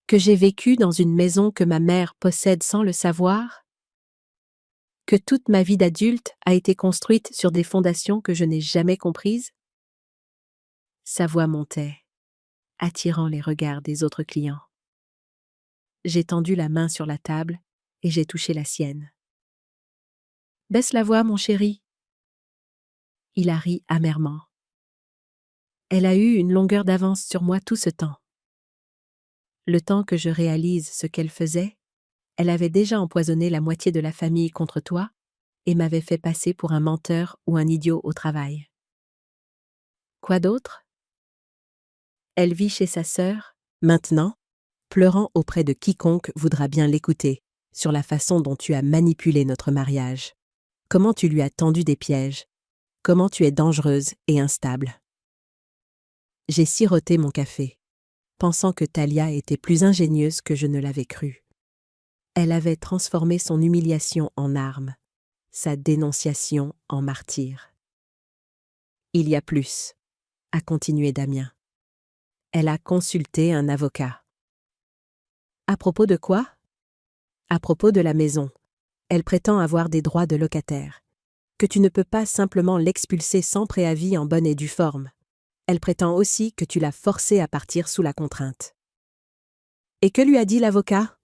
Que j'ai vécu dans une maison que ma mère possède sans le savoir? Que toute ma vie d'adulte a été construite sur des fondations que je n'ai jamais comprises? Sa voix montait, attirant les regards des autres clients. J'ai tendu la main sur la table et j'ai touché la sienne. Baisse la voix, mon chéri. Il a ri amèrement. Elle a eu une longueur d'avance sur moi tout ce temps. Le temps que je réalise ce qu'elle faisait, elle avait déjà empoisonné la moitié de la famille contre toi et m'avait fait passer pour un menteur ou un idiot au travail. Quoi d'autre? Elle vit chez sa sœur, maintenant, pleurant auprès de quiconque voudra bien l'écouter, sur la façon dont tu as manipulé notre mariage. Comment tu lui as tendu des pièges. Comment tu es dangereuse et instable. J'ai siroté mon café, pensant que Talia était plus ingénieuse que je ne l'avais cru. Elle avait transformé son humiliation en arme, sa dénonciation en martyr. Il y a plus, a continué Damien. Elle a consulté un avocat. À propos de quoi? À propos de la maison. Elle prétend avoir des droits de locataire, que tu ne peux pas simplement l'expulser sans préavis en bonne et due forme. Elle prétend aussi que tu l'as forcée à partir sous la contrainte. Et que lui a dit l'avocat?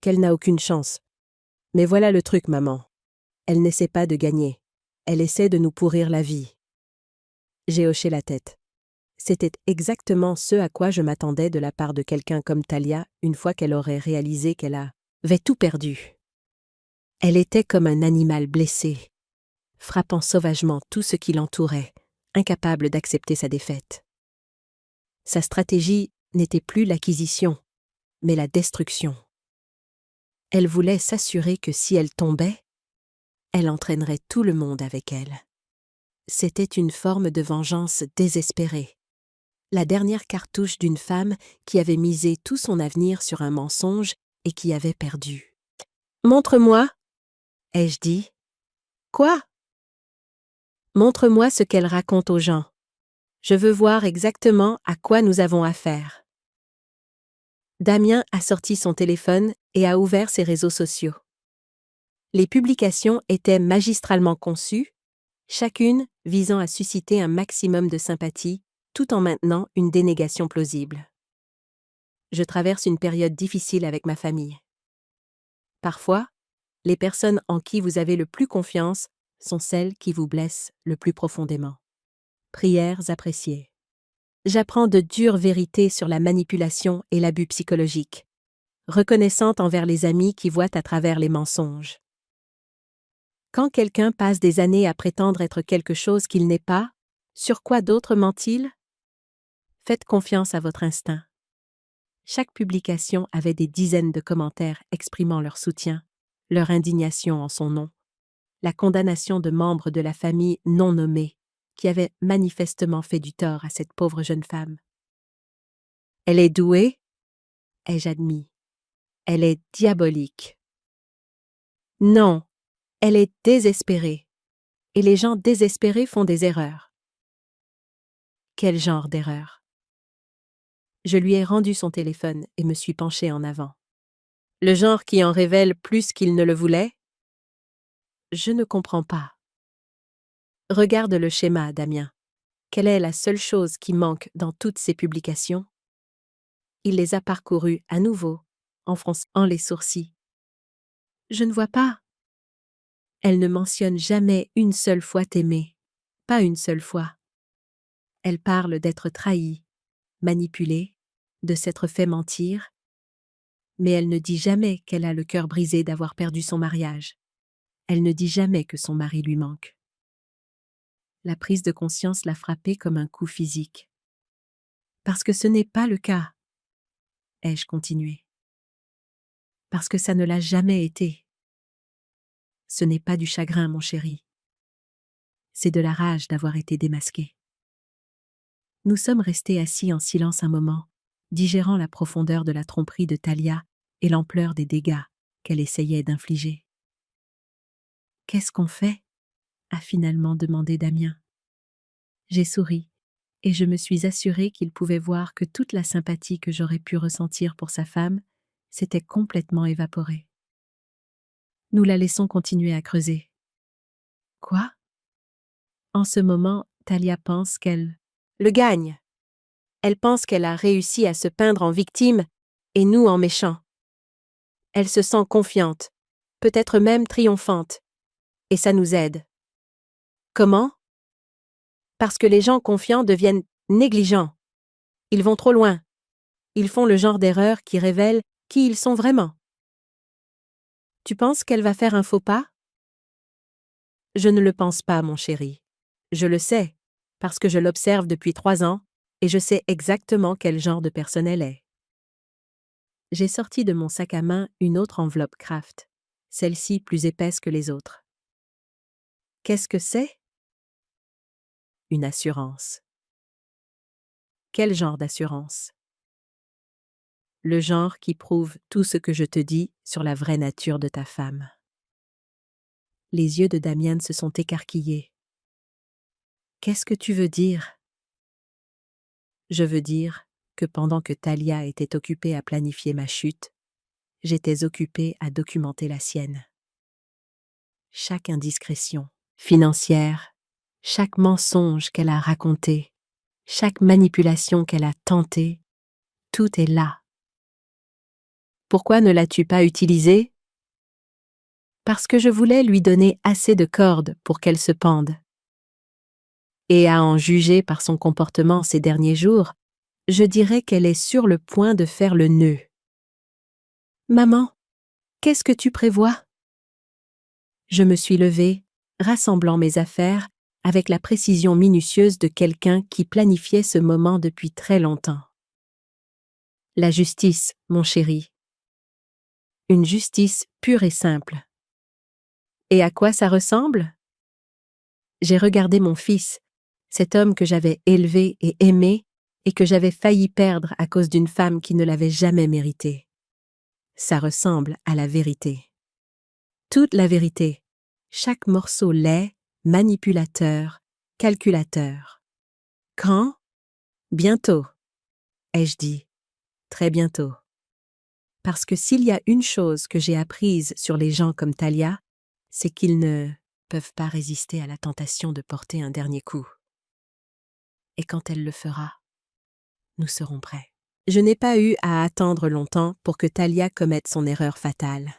Qu'elle n'a aucune chance. Mais voilà le truc, maman. Elle n'essaie pas de gagner. Elle essaie de nous pourrir la vie. J'ai hoché la tête. C'était exactement ce à quoi je m'attendais de la part de quelqu'un comme Talia une fois qu'elle aurait réalisé qu'elle avait tout perdu. Elle était comme un animal blessé, frappant sauvagement tout ce qui l'entourait, incapable d'accepter sa défaite. Sa stratégie n'était plus l'acquisition, mais la destruction. Elle voulait s'assurer que si elle tombait, elle entraînerait tout le monde avec elle. C'était une forme de vengeance désespérée. La dernière cartouche d'une femme qui avait misé tout son avenir sur un mensonge et qui avait perdu. « Montre-moi » ai-je dit. « Quoi » ? « Montre-moi ce qu'elle raconte aux gens. Je veux voir exactement à quoi nous avons affaire. » Damien a sorti son téléphone et a ouvert ses réseaux sociaux. Les publications étaient magistralement conçues, chacune visant à susciter un maximum de sympathie, tout en maintenant une dénégation plausible. Je traverse une période difficile avec ma famille. Parfois, les personnes en qui vous avez le plus confiance sont celles qui vous blessent le plus profondément. Prières appréciées. J'apprends de dures vérités sur la manipulation et l'abus psychologique, reconnaissante envers les amis qui voient à travers les mensonges. Quand quelqu'un passe des années à prétendre être quelque chose qu'il n'est pas, sur quoi d'autre ment-il? Faites confiance à votre instinct. Chaque publication avait des dizaines de commentaires exprimant leur soutien, leur indignation en son nom, la condamnation de membres de la famille non nommés qui avaient manifestement fait du tort à cette pauvre jeune femme. Elle est douée, ai-je admis. Elle est diabolique. Non, elle est désespérée. Et les gens désespérés font des erreurs. Quel genre d'erreur? Je lui ai rendu son téléphone et me suis penchée en avant. Le genre qui en révèle plus qu'il ne le voulait? Je ne comprends pas. Regarde le schéma, Damien. Quelle est la seule chose qui manque dans toutes ces publications? Il les a parcourues à nouveau, en fronçant les sourcils. Je ne vois pas. Elle ne mentionne jamais une seule fois t'aimer. Pas une seule fois. Elle parle d'être trahie, manipulée, de s'être fait mentir, mais elle ne dit jamais qu'elle a le cœur brisé d'avoir perdu son mariage. Elle ne dit jamais que son mari lui manque. La prise de conscience l'a frappée comme un coup physique. Parce que ce n'est pas le cas, ai-je continué. Parce que ça ne l'a jamais été. Ce n'est pas du chagrin, mon chéri. C'est de la rage d'avoir été démasqué. Nous sommes restés assis en silence un moment, digérant la profondeur de la tromperie de Thalia et l'ampleur des dégâts qu'elle essayait d'infliger. « Qu'est-ce qu'on fait ?» a finalement demandé Damien. J'ai souri, et je me suis assurée qu'il pouvait voir que toute la sympathie que j'aurais pu ressentir pour sa femme s'était complètement évaporée. Nous la laissons continuer à creuser. Quoi? En ce moment, Thalia pense qu'elle le gagne. Elle pense qu'elle a réussi à se peindre en victime et nous en méchant. Elle se sent confiante, peut-être même triomphante, et ça nous aide. Comment? Parce que les gens confiants deviennent négligents. Ils vont trop loin. Ils font le genre d'erreur qui révèle qui ils sont vraiment. Tu penses qu'elle va faire un faux pas? Je ne le pense pas, mon chéri. Je le sais, parce que je l'observe depuis 3 ans, et je sais exactement quel genre de personne elle est. J'ai sorti de mon sac à main une autre enveloppe Kraft, celle-ci plus épaisse que les autres. Qu'est-ce que c'est? Une assurance. Quel genre d'assurance? Le genre qui prouve tout ce que je te dis sur la vraie nature de ta femme. Les yeux de Damien se sont écarquillés. Qu'est-ce que tu veux dire? Je veux dire que pendant que Thalia était occupée à planifier ma chute, j'étais occupée à documenter la sienne. Chaque indiscrétion financière, chaque mensonge qu'elle a raconté, chaque manipulation qu'elle a tentée, tout est là. Pourquoi ne l'as-tu pas utilisé? Parce que je voulais lui donner assez de cordes pour qu'elle se pende. Et à en juger par son comportement ces derniers jours, je dirais qu'elle est sur le point de faire le nœud. Maman, qu'est-ce que tu prévois? Je me suis levée, rassemblant mes affaires avec la précision minutieuse de quelqu'un qui planifiait ce moment depuis très longtemps. La justice, mon chéri. Une justice pure et simple. Et à quoi ça ressemble? J'ai regardé mon fils, cet homme que j'avais élevé et aimé et que j'avais failli perdre à cause d'une femme qui ne l'avait jamais mérité. Ça ressemble à la vérité. Toute la vérité. Chaque morceau laid, manipulateur, calculateur. Quand? Bientôt, ai-je dit. Très bientôt. Parce que s'il y a une chose que j'ai apprise sur les gens comme Thalia, c'est qu'ils ne peuvent pas résister à la tentation de porter un dernier coup. Et quand elle le fera, nous serons prêts. Je n'ai pas eu à attendre longtemps pour que Thalia commette son erreur fatale.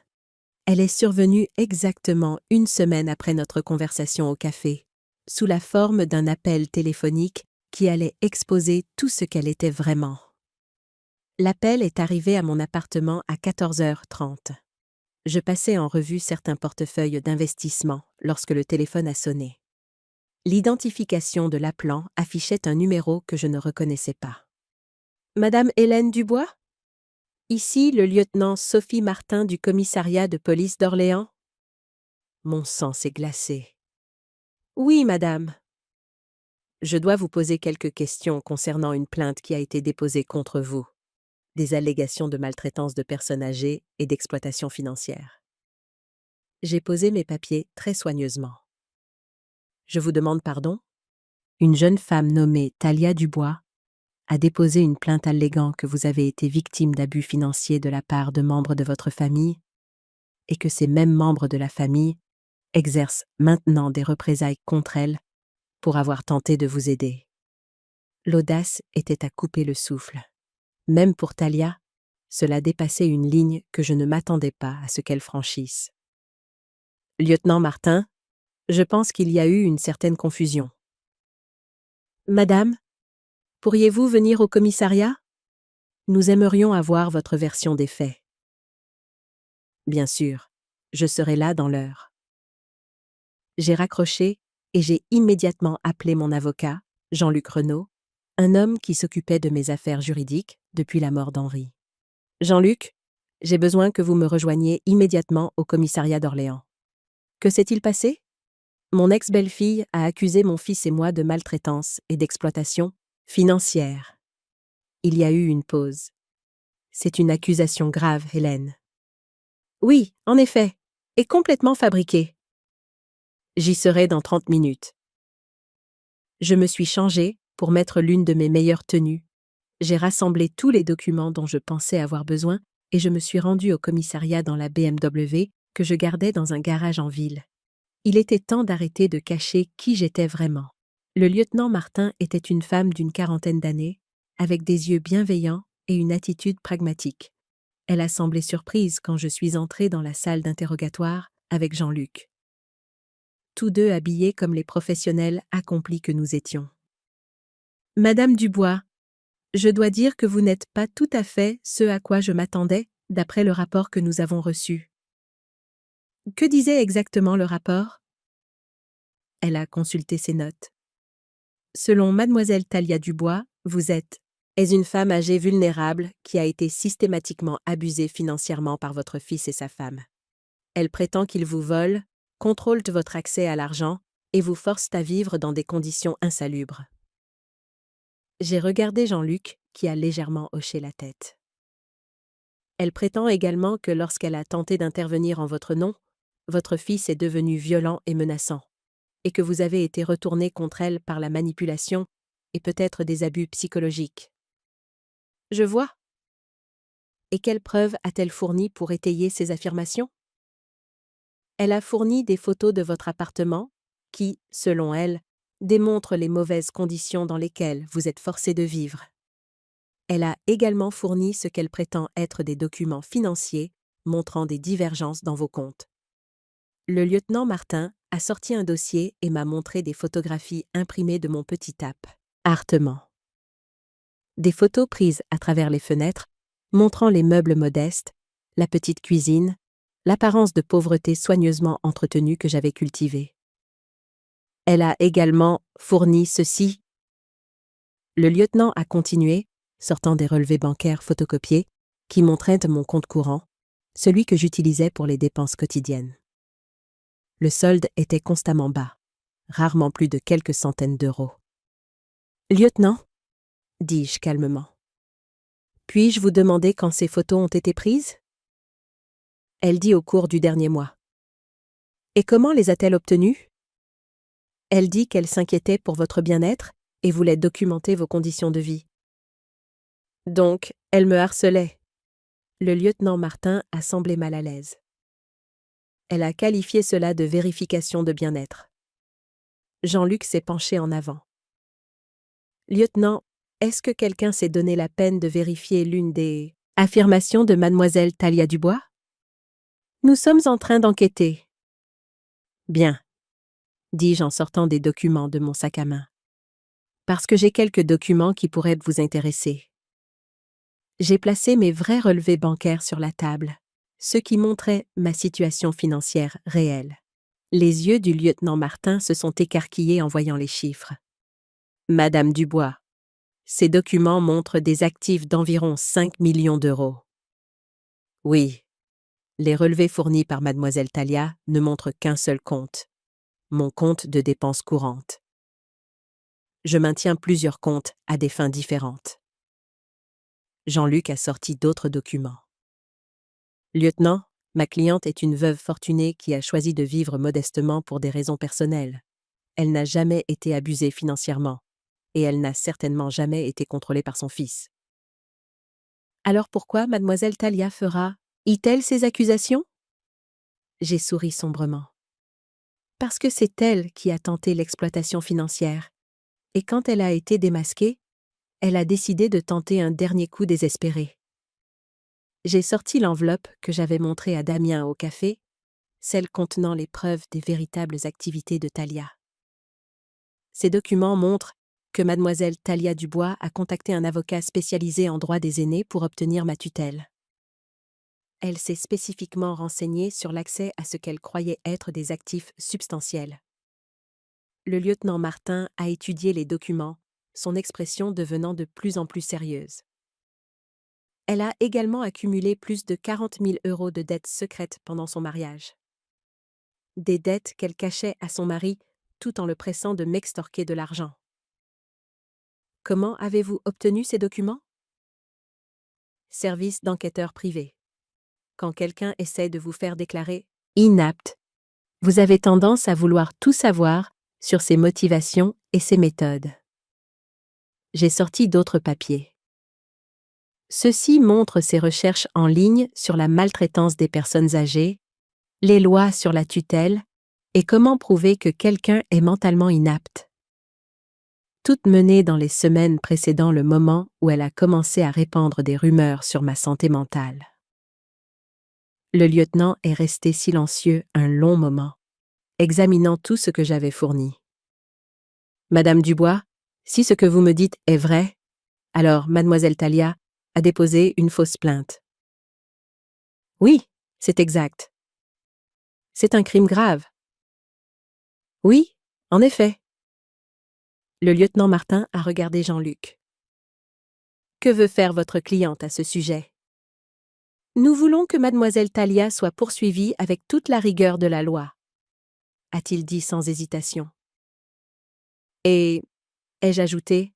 Elle est survenue exactement 1 semaine après notre conversation au café, sous la forme d'un appel téléphonique qui allait exposer tout ce qu'elle était vraiment. L'appel est arrivé à mon appartement à 14h30. Je passais en revue certains portefeuilles d'investissement lorsque le téléphone a sonné. L'identification de l'appelant affichait un numéro que je ne reconnaissais pas. « Madame Hélène Dubois? Ici le lieutenant Sophie Martin du commissariat de police d'Orléans. » Mon sang s'est glacé. « Oui, madame. » « Je dois vous poser quelques questions concernant une plainte qui a été déposée contre vous. Des allégations de maltraitance de personnes âgées et d'exploitation financière. » J'ai posé mes papiers très soigneusement. « Je vous demande pardon? » Une jeune femme nommée Talia Dubois a déposé une plainte alléguant que vous avez été victime d'abus financiers de la part de membres de votre famille et que ces mêmes membres de la famille exercent maintenant des représailles contre elle pour avoir tenté de vous aider. L'audace était à couper le souffle. Même pour Talia, cela dépassait une ligne que je ne m'attendais pas à ce qu'elle franchisse. Lieutenant Martin, je pense qu'il y a eu une certaine confusion. Madame, pourriez-vous venir au commissariat? Nous aimerions avoir votre version des faits. Bien sûr, je serai là dans l'heure. J'ai raccroché et j'ai immédiatement appelé mon avocat, Jean-Luc Renaud, un homme qui s'occupait de mes affaires juridiques depuis la mort d'Henri. Jean-Luc, j'ai besoin que vous me rejoigniez immédiatement au commissariat d'Orléans. Que s'est-il passé? Mon ex-belle-fille a accusé mon fils et moi de maltraitance et d'exploitation financière. Il y a eu une pause. C'est une accusation grave, Hélène. Oui, en effet, et complètement fabriquée. J'y serai dans 30 minutes. Je me suis changée pour mettre l'une de mes meilleures tenues. J'ai rassemblé tous les documents dont je pensais avoir besoin et je me suis rendue au commissariat dans la BMW que je gardais dans un garage en ville. Il était temps d'arrêter de cacher qui j'étais vraiment. Le lieutenant Martin était une femme d'une quarantaine d'années, avec des yeux bienveillants et une attitude pragmatique. Elle a semblé surprise quand je suis entrée dans la salle d'interrogatoire avec Jean-Luc. Tous deux habillés comme les professionnels accomplis que nous étions. Madame Dubois, je dois dire que vous n'êtes pas tout à fait ce à quoi je m'attendais, d'après le rapport que nous avons reçu. Que disait exactement le rapport? Elle a consulté ses notes. Selon mademoiselle Talia Dubois, vous êtes une femme âgée vulnérable qui a été systématiquement abusée financièrement par votre fils et sa femme. Elle prétend qu'ils vous volent, contrôlent votre accès à l'argent et vous forcent à vivre dans des conditions insalubres. J'ai regardé Jean-Luc, qui a légèrement hoché la tête. Elle prétend également que lorsqu'elle a tenté d'intervenir en votre nom, votre fils est devenu violent et menaçant, et que vous avez été retourné contre elle par la manipulation et peut-être des abus psychologiques. Je vois. Et quelles preuves a-t-elle fournies pour étayer ces affirmations? Elle a fourni des photos de votre appartement qui, selon elle, démontrent les mauvaises conditions dans lesquelles vous êtes forcé de vivre. Elle a également fourni ce qu'elle prétend être des documents financiers montrant des divergences dans vos comptes. Le lieutenant Martin a sorti un dossier et m'a montré des photographies imprimées de mon petit tap, hartement. Des photos prises à travers les fenêtres, montrant les meubles modestes, la petite cuisine, l'apparence de pauvreté soigneusement entretenue que j'avais cultivée. Elle a également fourni ceci. Le lieutenant a continué, sortant des relevés bancaires photocopiés, qui montraient mon compte courant, celui que j'utilisais pour les dépenses quotidiennes. Le solde était constamment bas, rarement plus de quelques centaines d'euros. « Lieutenant » dis-je calmement. « Puis-je vous demander quand ces photos ont été prises ?» Elle dit au cours du dernier mois. « Et comment les a-t-elle obtenues ?» Elle dit qu'elle s'inquiétait pour votre bien-être et voulait documenter vos conditions de vie. Donc, elle me harcelait. Le lieutenant Martin a semblé mal à l'aise. Elle a qualifié cela de vérification de bien-être. Jean-Luc s'est penché en avant. Lieutenant, est-ce que quelqu'un s'est donné la peine de vérifier l'une des affirmations de mademoiselle Talia Dubois? Nous sommes en train d'enquêter. Bien, dis-je en sortant des documents de mon sac à main. Parce que j'ai quelques documents qui pourraient vous intéresser. J'ai placé mes vrais relevés bancaires sur la table, ceux qui montraient ma situation financière réelle. Les yeux du lieutenant Martin se sont écarquillés en voyant les chiffres. Madame Dubois, ces documents montrent des actifs d'environ 5 millions d'euros. Oui, les relevés fournis par mademoiselle Talia ne montrent qu'un seul compte, mon compte de dépenses courantes. Je maintiens plusieurs comptes à des fins différentes. Jean-Luc a sorti d'autres documents. Lieutenant, ma cliente est une veuve fortunée qui a choisi de vivre modestement pour des raisons personnelles. Elle n'a jamais été abusée financièrement, et elle n'a certainement jamais été contrôlée par son fils. Alors pourquoi mademoiselle Talia fera-t-elle ces accusations? J'ai souri sombrement. Parce que c'est elle qui a tenté l'exploitation financière, et quand elle a été démasquée, elle a décidé de tenter un dernier coup désespéré. J'ai sorti l'enveloppe que j'avais montrée à Damien au café, celle contenant les preuves des véritables activités de Talia. Ces documents montrent que mademoiselle Talia Dubois a contacté un avocat spécialisé en droit des aînés pour obtenir ma tutelle. Elle s'est spécifiquement renseignée sur l'accès à ce qu'elle croyait être des actifs substantiels. Le lieutenant Martin a étudié les documents, son expression devenant de plus en plus sérieuse. Elle a également accumulé plus de 40 000 € de dettes secrètes pendant son mariage. Des dettes qu'elle cachait à son mari tout en le pressant de m'extorquer de l'argent. Comment avez-vous obtenu ces documents? Service d'enquêteur privé. Quand quelqu'un essaie de vous faire déclarer inapte, vous avez tendance à vouloir tout savoir sur ses motivations et ses méthodes. J'ai sorti d'autres papiers. Ceux-ci montrent ses recherches en ligne sur la maltraitance des personnes âgées, les lois sur la tutelle et comment prouver que quelqu'un est mentalement inapte. Toutes menées dans les semaines précédant le moment où elle a commencé à répandre des rumeurs sur ma santé mentale. Le lieutenant est resté silencieux un long moment, examinant tout ce que j'avais fourni. Madame Dubois, si ce que vous me dites est vrai, alors mademoiselle Talia a déposé une fausse plainte. Oui, c'est exact. C'est un crime grave. Oui, en effet. Le lieutenant Martin a regardé Jean-Luc. Que veut faire votre cliente à ce sujet? Nous voulons que mademoiselle Talia soit poursuivie avec toute la rigueur de la loi, a-t-il dit sans hésitation. Et, ai-je ajouté,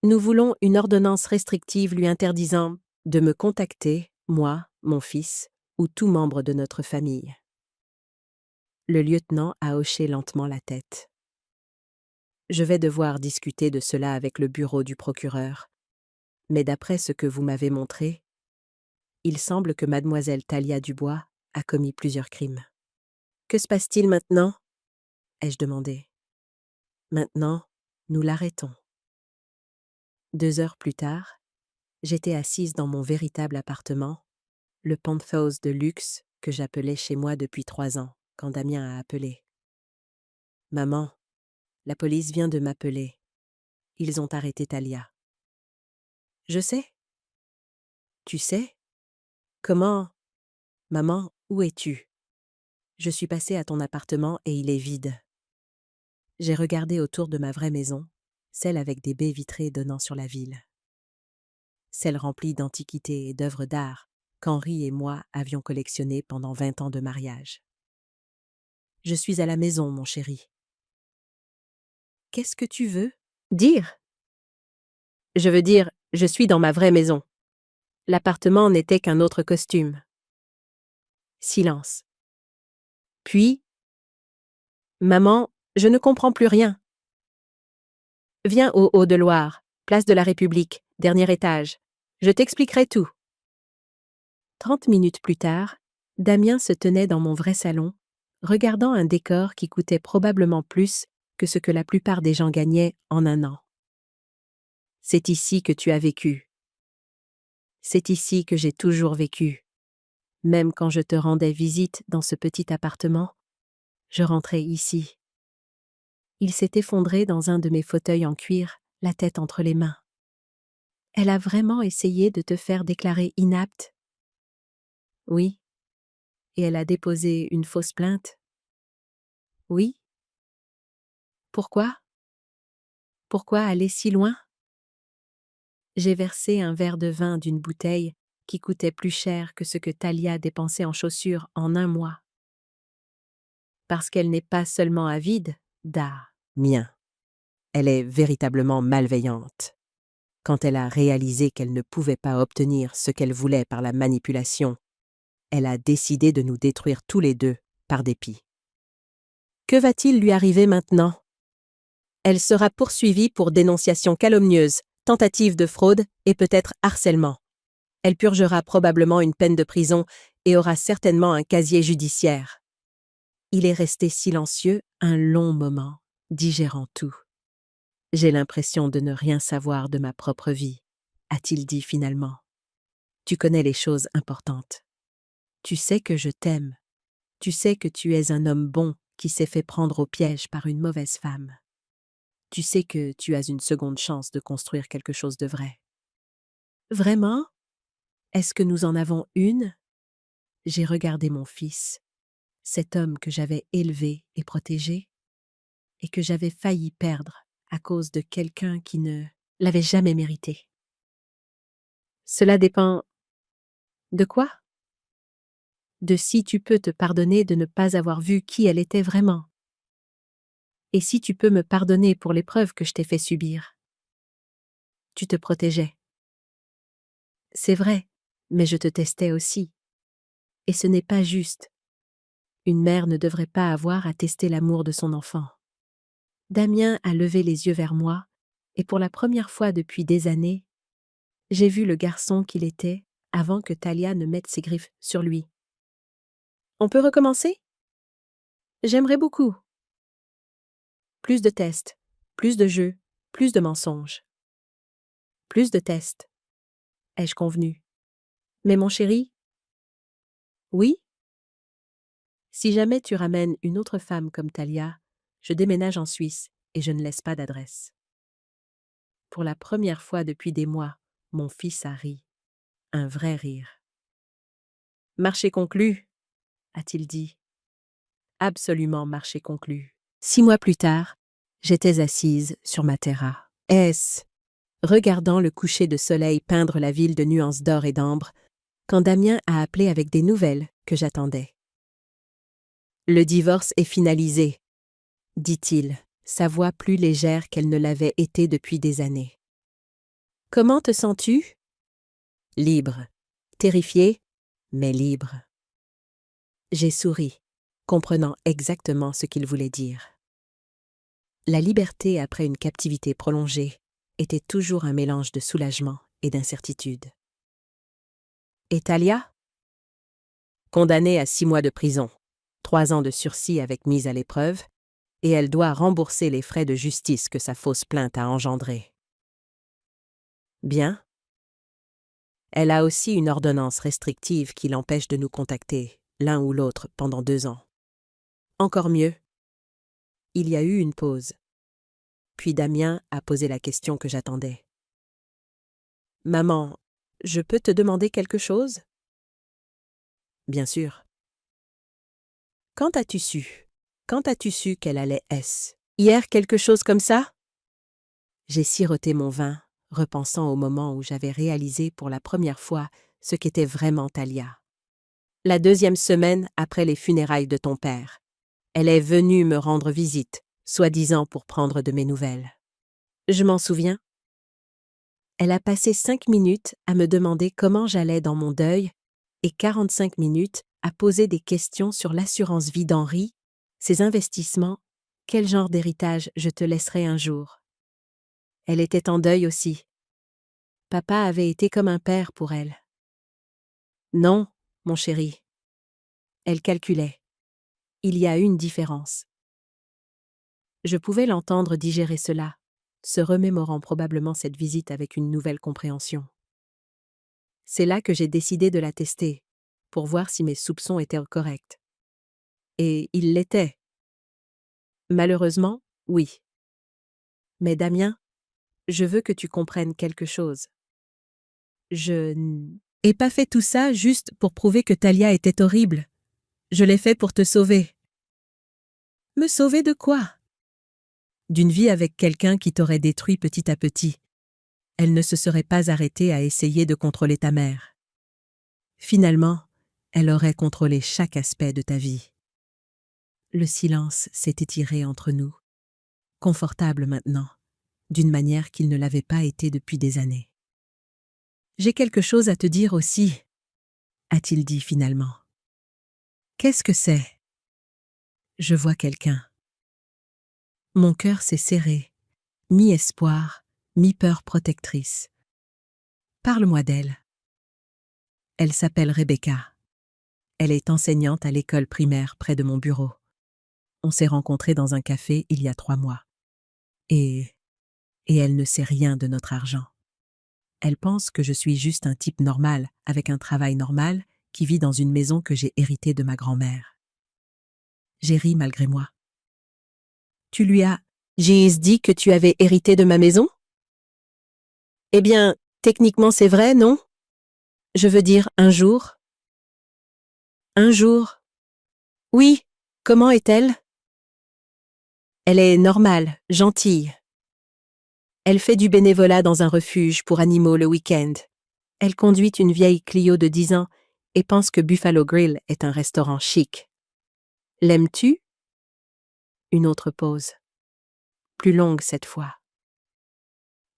nous voulons une ordonnance restrictive lui interdisant de me contacter, moi, mon fils, ou tout membre de notre famille. Le lieutenant a hoché lentement la tête. Je vais devoir discuter de cela avec le bureau du procureur, mais d'après ce que vous m'avez montré, il semble que mademoiselle Talia Dubois a commis plusieurs crimes. Que se passe-t-il maintenant? Ai-je demandé. Maintenant, nous l'arrêtons. 2 heures plus tard, j'étais assise dans mon véritable appartement, le penthouse de luxe que j'appelais chez moi depuis 3 ans, quand Damien a appelé. Maman, la police vient de m'appeler. Ils ont arrêté Talia. Je sais. Tu sais? Comment? Maman, où es-tu? Je suis passée à ton appartement et il est vide. J'ai regardé autour de ma vraie maison, celle avec des baies vitrées donnant sur la ville. Celle remplie d'antiquités et d'œuvres d'art qu'Henri et moi avions collectionnées pendant 20 ans de mariage. Je suis à la maison, mon chéri. Qu'est-ce que tu veux dire? Je veux dire, je suis dans ma vraie maison. L'appartement n'était qu'un autre costume. Silence. Puis, maman, je ne comprends plus rien. Viens au Haut-de-Loire, place de la République, dernier étage. Je t'expliquerai tout. 30 minutes plus tard, Damien se tenait dans mon vrai salon, regardant un décor qui coûtait probablement plus que ce que la plupart des gens gagnaient en un an. C'est ici que tu as vécu. C'est ici que j'ai toujours vécu. Même quand je te rendais visite dans ce petit appartement, je rentrais ici. Il s'est effondré dans un de mes fauteuils en cuir, la tête entre les mains. Elle a vraiment essayé de te faire déclarer inapte? Oui. Et elle a déposé une fausse plainte? Oui. Pourquoi? Pourquoi aller si loin? J'ai versé un verre de vin d'une bouteille qui coûtait plus cher que ce que Talia dépensait en chaussures en un mois. Parce qu'elle n'est pas seulement avide, Damien. Elle est véritablement malveillante. Quand elle a réalisé qu'elle ne pouvait pas obtenir ce qu'elle voulait par la manipulation, elle a décidé de nous détruire tous les deux par dépit. Que va-t-il lui arriver maintenant? Elle sera poursuivie pour dénonciation calomnieuse, tentative de fraude et peut-être harcèlement. Elle purgera probablement une peine de prison et aura certainement un casier judiciaire. Il est resté silencieux un long moment, digérant tout. J'ai l'impression de ne rien savoir de ma propre vie, a-t-il dit finalement. Tu connais les choses importantes. Tu sais que je t'aime. Tu sais que tu es un homme bon qui s'est fait prendre au piège par une mauvaise femme. Tu sais que tu as une seconde chance de construire quelque chose de vrai. Vraiment? Est-ce que nous en avons une? J'ai regardé mon fils, cet homme que j'avais élevé et protégé, et que j'avais failli perdre à cause de quelqu'un qui ne l'avait jamais mérité. Cela dépend de quoi? De si tu peux te pardonner de ne pas avoir vu qui elle était vraiment. Et si tu peux me pardonner pour l'épreuve que je t'ai fait subir. Tu te protégeais. C'est vrai, mais je te testais aussi. Et ce n'est pas juste. Une mère ne devrait pas avoir à tester l'amour de son enfant. Damien a levé les yeux vers moi, et pour la première fois depuis des années, j'ai vu le garçon qu'il était avant que Talia ne mette ses griffes sur lui. On peut recommencer? J'aimerais beaucoup. Plus de tests, plus de jeux, plus de mensonges. Plus de tests. Ai-je convenu? Mais mon chéri? Oui? Si jamais tu ramènes une autre femme comme Talia, je déménage en Suisse et je ne laisse pas d'adresse. Pour la première fois depuis des mois, mon fils a ri. Un vrai rire. Marché conclu, a-t-il dit. Absolument marché conclu. 6 mois plus tard, j'étais assise sur ma terrasse, regardant le coucher de soleil peindre la ville de nuances d'or et d'ambre, quand Damien a appelé avec des nouvelles que j'attendais. Le divorce est finalisé, dit-il, sa voix plus légère qu'elle ne l'avait été depuis des années. Comment te sens-tu? Libre. Terrifiée, mais libre. J'ai souri, comprenant exactement ce qu'il voulait dire. La liberté après une captivité prolongée était toujours un mélange de soulagement et d'incertitude. Et Talia? Condamnée à 6 mois de prison, 3 ans de sursis avec mise à l'épreuve, et elle doit rembourser les frais de justice que sa fausse plainte a engendrés. Bien. Elle a aussi une ordonnance restrictive qui l'empêche de nous contacter, l'un ou l'autre, pendant 2 ans. Encore mieux. Il y a eu une pause. Puis Damien a posé la question que j'attendais. « Maman, je peux te demander quelque chose? » Bien sûr. Quand as-tu su? Quand as-tu su qu'elle allait hier quelque chose comme ça? J'ai siroté mon vin, repensant au moment où j'avais réalisé pour la première fois ce qu'était vraiment Talia. La 2e semaine après les funérailles de ton père. Elle est venue me rendre visite, soi-disant pour prendre de mes nouvelles. Je m'en souviens. Elle a passé 5 minutes à me demander comment j'allais dans mon deuil et 45 minutes à poser des questions sur l'assurance vie d'Henri, ses investissements, quel genre d'héritage je te laisserai un jour. Elle était en deuil aussi. Papa avait été comme un père pour elle. Non, mon chéri. Elle calculait. Il y a une différence. Je pouvais l'entendre digérer cela, se remémorant probablement cette visite avec une nouvelle compréhension. C'est là que j'ai décidé de la tester, pour voir si mes soupçons étaient corrects. Et ils l'étaient. Malheureusement, oui. Mais Damien, je veux que tu comprennes quelque chose. Je n'ai pas fait tout ça juste pour prouver que Talia était horrible. Je l'ai fait pour te sauver. Me sauver de quoi? D'une vie avec quelqu'un qui t'aurait détruit petit à petit. Elle ne se serait pas arrêtée à essayer de contrôler ta mère. Finalement, elle aurait contrôlé chaque aspect de ta vie. Le silence s'est étiré entre nous, confortable maintenant, d'une manière qu'il ne l'avait pas été depuis des années. J'ai quelque chose à te dire aussi, a-t-il dit finalement. Qu'est-ce que c'est? Je vois quelqu'un. Mon cœur s'est serré, mi-espoir, mi-peur protectrice. Parle-moi d'elle. Elle s'appelle Rebecca. Elle est enseignante à l'école primaire près de mon bureau. On s'est rencontrés dans un café il y a 3 mois. Et elle ne sait rien de notre argent. Elle pense que je suis juste un type normal, avec un travail normal, qui vit dans une maison que j'ai héritée de ma grand-mère. J'ai ri malgré moi. Tu lui as... J'ai dit que tu avais hérité de ma maison? Eh bien, techniquement c'est vrai, non? Je veux dire, un jour. Un jour. Oui, comment est-elle? Elle est normale, gentille. Elle fait du bénévolat dans un refuge pour animaux le week-end. Elle conduit une vieille Clio de 10 ans et pense que Buffalo Grill est un restaurant chic. L'aimes-tu? Une autre pause. Plus longue cette fois.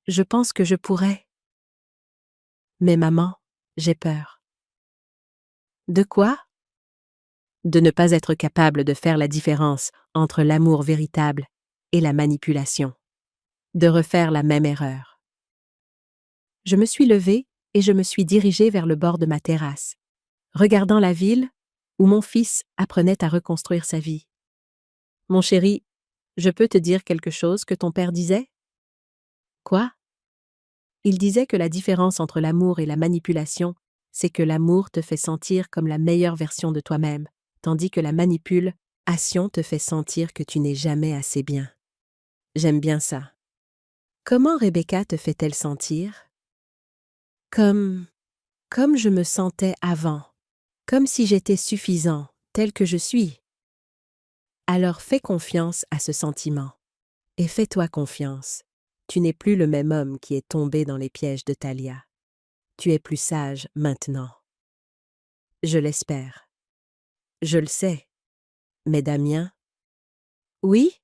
Je pense que je pourrais. Mais maman, j'ai peur. De quoi? De ne pas être capable de faire la différence entre l'amour véritable et la manipulation. De refaire la même erreur. Je me suis levée et je me suis dirigée vers le bord de ma terrasse, regardant la ville où mon fils apprenait à reconstruire sa vie. Mon chéri, je peux te dire quelque chose que ton père disait? Quoi? Il disait que la différence entre l'amour et la manipulation, c'est que l'amour te fait sentir comme la meilleure version de toi-même, tandis que la manipulation te fait sentir que tu n'es jamais assez bien. J'aime bien ça. Comment Rebecca te fait-elle sentir? Comme je me sentais avant, comme si j'étais suffisant, tel que je suis. Alors fais confiance à ce sentiment. Et fais-toi confiance. Tu n'es plus le même homme qui est tombé dans les pièges de Talia. Tu es plus sage maintenant. Je l'espère. Je le sais. Mais Damien? Oui?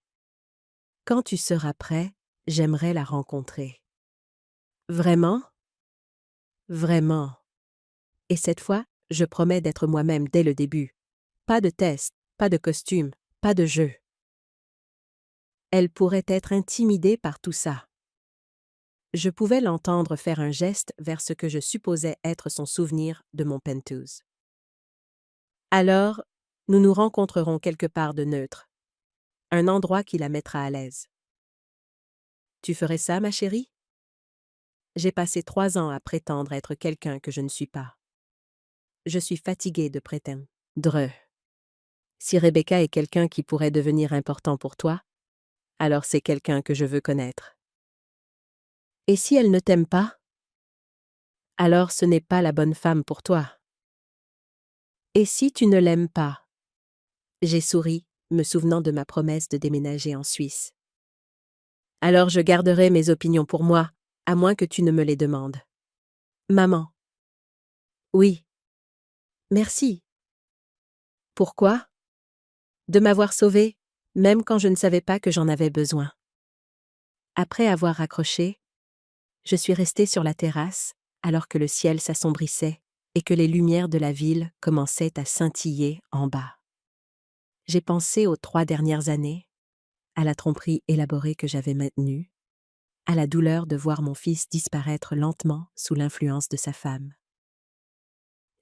Quand tu seras prêt, j'aimerais la rencontrer. Vraiment? Vraiment. Et cette fois, je promets d'être moi-même dès le début. Pas de test, pas de costume, pas de jeu. Elle pourrait être intimidée par tout ça. Je pouvais l'entendre faire un geste vers ce que je supposais être son souvenir de mon penthouse. Alors, nous nous rencontrerons quelque part de neutre. Un endroit qui la mettra à l'aise. Tu ferais ça, ma chérie? J'ai passé 3 ans à prétendre être quelqu'un que je ne suis pas. Je suis fatiguée de prétendre. Si Rebecca est quelqu'un qui pourrait devenir important pour toi, alors c'est quelqu'un que je veux connaître. Et si elle ne t'aime pas? Alors ce n'est pas la bonne femme pour toi. Et si tu ne l'aimes pas? J'ai souri, me souvenant de ma promesse de déménager en Suisse. Alors je garderai mes opinions pour moi, à moins que tu ne me les demandes. Maman. Oui. Merci. Pourquoi? De m'avoir sauvée, même quand je ne savais pas que j'en avais besoin. Après avoir raccroché, je suis restée sur la terrasse, alors que le ciel s'assombrissait et que les lumières de la ville commençaient à scintiller en bas. J'ai pensé aux 3 dernières années, à la tromperie élaborée que j'avais maintenue, à la douleur de voir mon fils disparaître lentement sous l'influence de sa femme.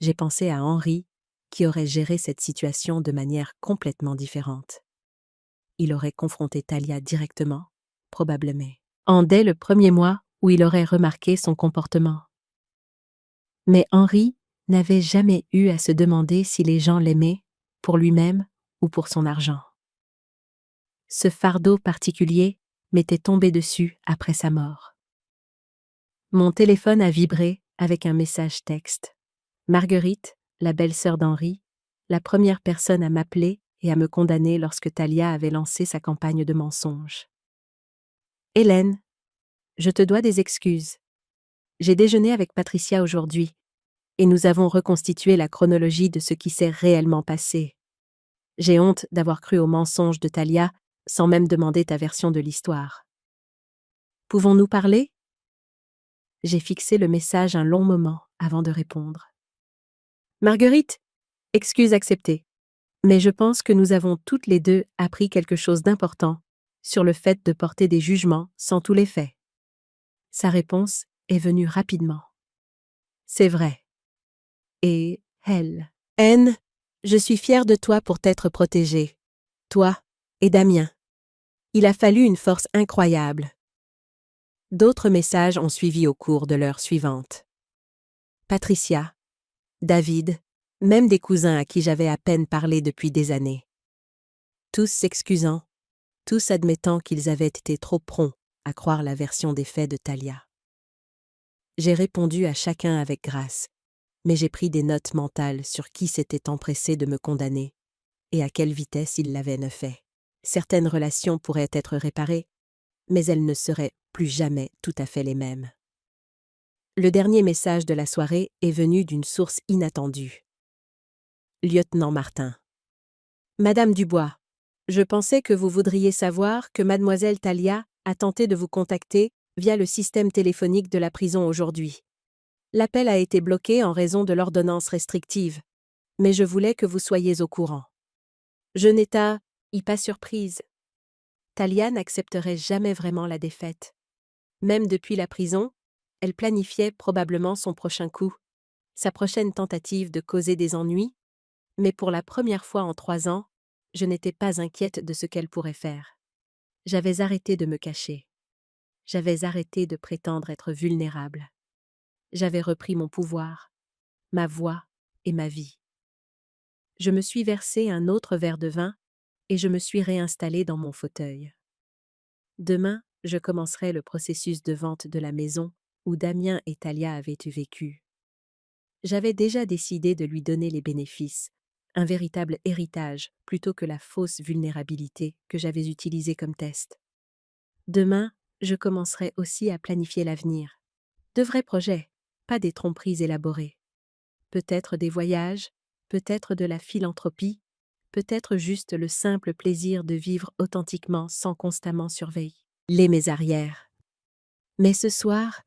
J'ai pensé à Henri, qui aurait géré cette situation de manière complètement différente. Il aurait confronté Talia directement, probablement. Dès le premier mois où il aurait remarqué son comportement. Mais Henri n'avait jamais eu à se demander si les gens l'aimaient, pour lui-même ou pour son argent. Ce fardeau particulier m'était tombé dessus après sa mort. Mon téléphone a vibré avec un message texte. Marguerite, la belle-sœur d'Henri, la première personne à m'appeler et à me condamner lorsque Talia avait lancé sa campagne de mensonges. Hélène, je te dois des excuses. J'ai déjeuné avec Patricia aujourd'hui, et nous avons reconstitué la chronologie de ce qui s'est réellement passé. J'ai honte d'avoir cru aux mensonges de Talia sans même demander ta version de l'histoire. Pouvons-nous parler? J'ai fixé le message un long moment avant de répondre. Marguerite, excuse acceptée. Mais je pense que nous avons toutes les deux appris quelque chose d'important sur le fait de porter des jugements sans tous les faits. Sa réponse est venue rapidement. C'est vrai. Et elle. N, je suis fière de toi pour t'être protégée. Toi et Damien. Il a fallu une force incroyable. D'autres messages ont suivi au cours de l'heure suivante. Patricia, David, même des cousins à qui j'avais à peine parlé depuis des années. Tous s'excusant, tous admettant qu'ils avaient été trop prompts à croire la version des faits de Talia. J'ai répondu à chacun avec grâce, mais j'ai pris des notes mentales sur qui s'était empressé de me condamner et à quelle vitesse il l'avait fait. Certaines relations pourraient être réparées, mais elles ne seraient plus jamais tout à fait les mêmes. Le dernier message de la soirée est venu d'une source inattendue. Lieutenant Martin. Madame Dubois, je pensais que vous voudriez savoir que mademoiselle Talia a tenté de vous contacter via le système téléphonique de la prison aujourd'hui. L'appel a été bloqué en raison de l'ordonnance restrictive, mais je voulais que vous soyez au courant. Je n'étais pas surprise. Talia n'accepterait jamais vraiment la défaite. Même depuis la prison, elle planifiait probablement son prochain coup, sa prochaine tentative de causer des ennuis, mais pour la première fois en 3 ans, je n'étais pas inquiète de ce qu'elle pourrait faire. J'avais arrêté de me cacher. J'avais arrêté de prétendre être vulnérable. J'avais repris mon pouvoir, ma voix et ma vie. Je me suis versé un autre verre de vin et je me suis réinstallée dans mon fauteuil. Demain, je commencerai le processus de vente de la maison où Damien et Talia avaient vécu. J'avais déjà décidé de lui donner les bénéfices, un véritable héritage plutôt que la fausse vulnérabilité que j'avais utilisée comme test. Demain, je commencerai aussi à planifier l'avenir. De vrais projets, pas des tromperies élaborées. Peut-être des voyages, peut-être de la philanthropie, peut-être juste le simple plaisir de vivre authentiquement sans constamment surveiller mes arrières. Mais ce soir,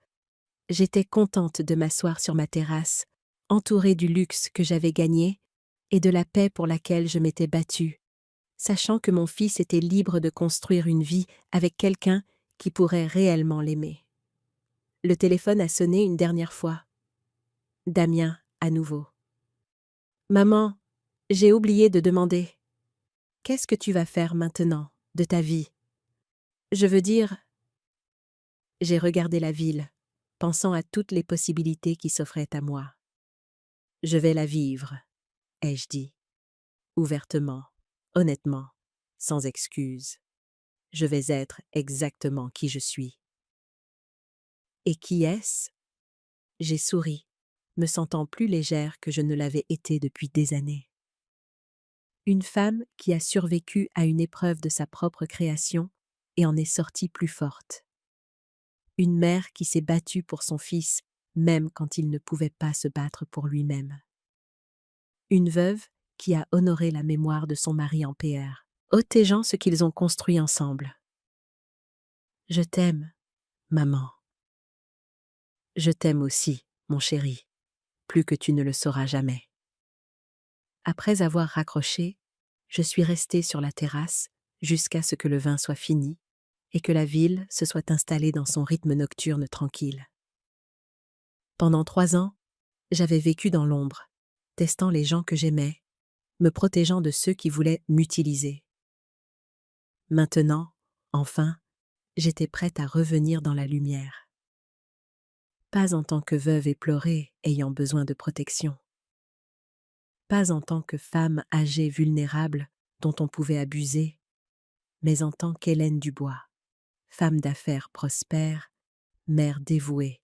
j'étais contente de m'asseoir sur ma terrasse, entourée du luxe que j'avais gagné et de la paix pour laquelle je m'étais battue, sachant que mon fils était libre de construire une vie avec quelqu'un qui pourrait réellement l'aimer. Le téléphone a sonné une dernière fois. Damien, à nouveau. « Maman, j'ai oublié de demander. Qu'est-ce que tu vas faire maintenant de ta vie? Je veux dire... » J'ai regardé la ville, pensant à toutes les possibilités qui s'offraient à moi. Je vais la vivre, ai-je dit, ouvertement, honnêtement, sans excuse. Je vais être exactement qui je suis. Et qui est-ce? J'ai souri, me sentant plus légère que je ne l'avais été depuis des années. Une femme qui a survécu à une épreuve de sa propre création et en est sortie plus forte. Une mère qui s'est battue pour son fils, même quand il ne pouvait pas se battre pour lui-même. Une veuve qui a honoré la mémoire de son mari en PR, otégeant ce qu'ils ont construit ensemble. Je t'aime, maman. Je t'aime aussi, mon chéri, plus que tu ne le sauras jamais. Après avoir raccroché, je suis restée sur la terrasse jusqu'à ce que le vin soit fini et que la ville se soit installée dans son rythme nocturne tranquille. Pendant 3 ans, j'avais vécu dans l'ombre, testant les gens que j'aimais, me protégeant de ceux qui voulaient m'utiliser. Maintenant, enfin, j'étais prête à revenir dans la lumière. Pas en tant que veuve éplorée ayant besoin de protection. Pas en tant que femme âgée vulnérable dont on pouvait abuser, mais en tant qu'Hélène Dubois, femme d'affaires prospère, mère dévouée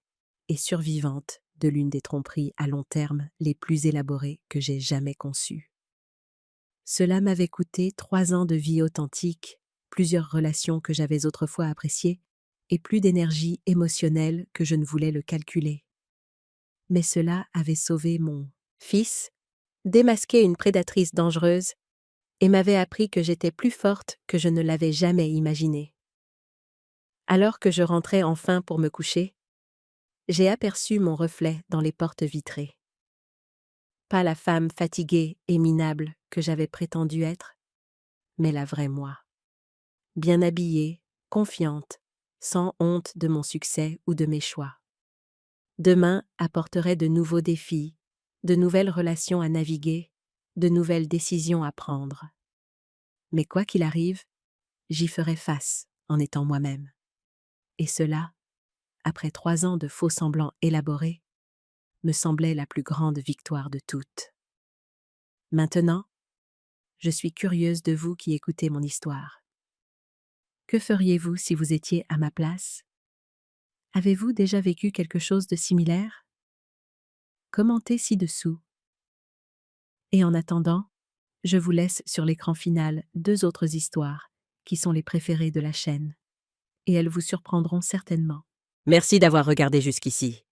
et survivante de l'une des tromperies à long terme les plus élaborées que j'ai jamais conçues. Cela m'avait coûté 3 ans de vie authentique, plusieurs relations que j'avais autrefois appréciées, et plus d'énergie émotionnelle que je ne voulais le calculer. Mais cela avait sauvé mon fils, démasqué une prédatrice dangereuse, et m'avait appris que j'étais plus forte que je ne l'avais jamais imaginé. Alors que je rentrais enfin pour me coucher, j'ai aperçu mon reflet dans les portes vitrées. Pas la femme fatiguée et minable que j'avais prétendu être, mais la vraie moi. bien habillée, confiante, sans honte de mon succès ou de mes choix. Demain apporterait de nouveaux défis, de nouvelles relations à naviguer, de nouvelles décisions à prendre. Mais quoi qu'il arrive, j'y ferai face en étant moi-même. Et cela, après 3 ans de faux-semblants élaborés, me semblait la plus grande victoire de toutes. Maintenant, je suis curieuse de vous qui écoutez mon histoire. Que feriez-vous si vous étiez à ma place? Avez-vous déjà vécu quelque chose de similaire? Commentez ci-dessous. Et en attendant, je vous laisse sur l'écran final 2 autres histoires qui sont les préférées de la chaîne. Et elles vous surprendront certainement. Merci d'avoir regardé jusqu'ici.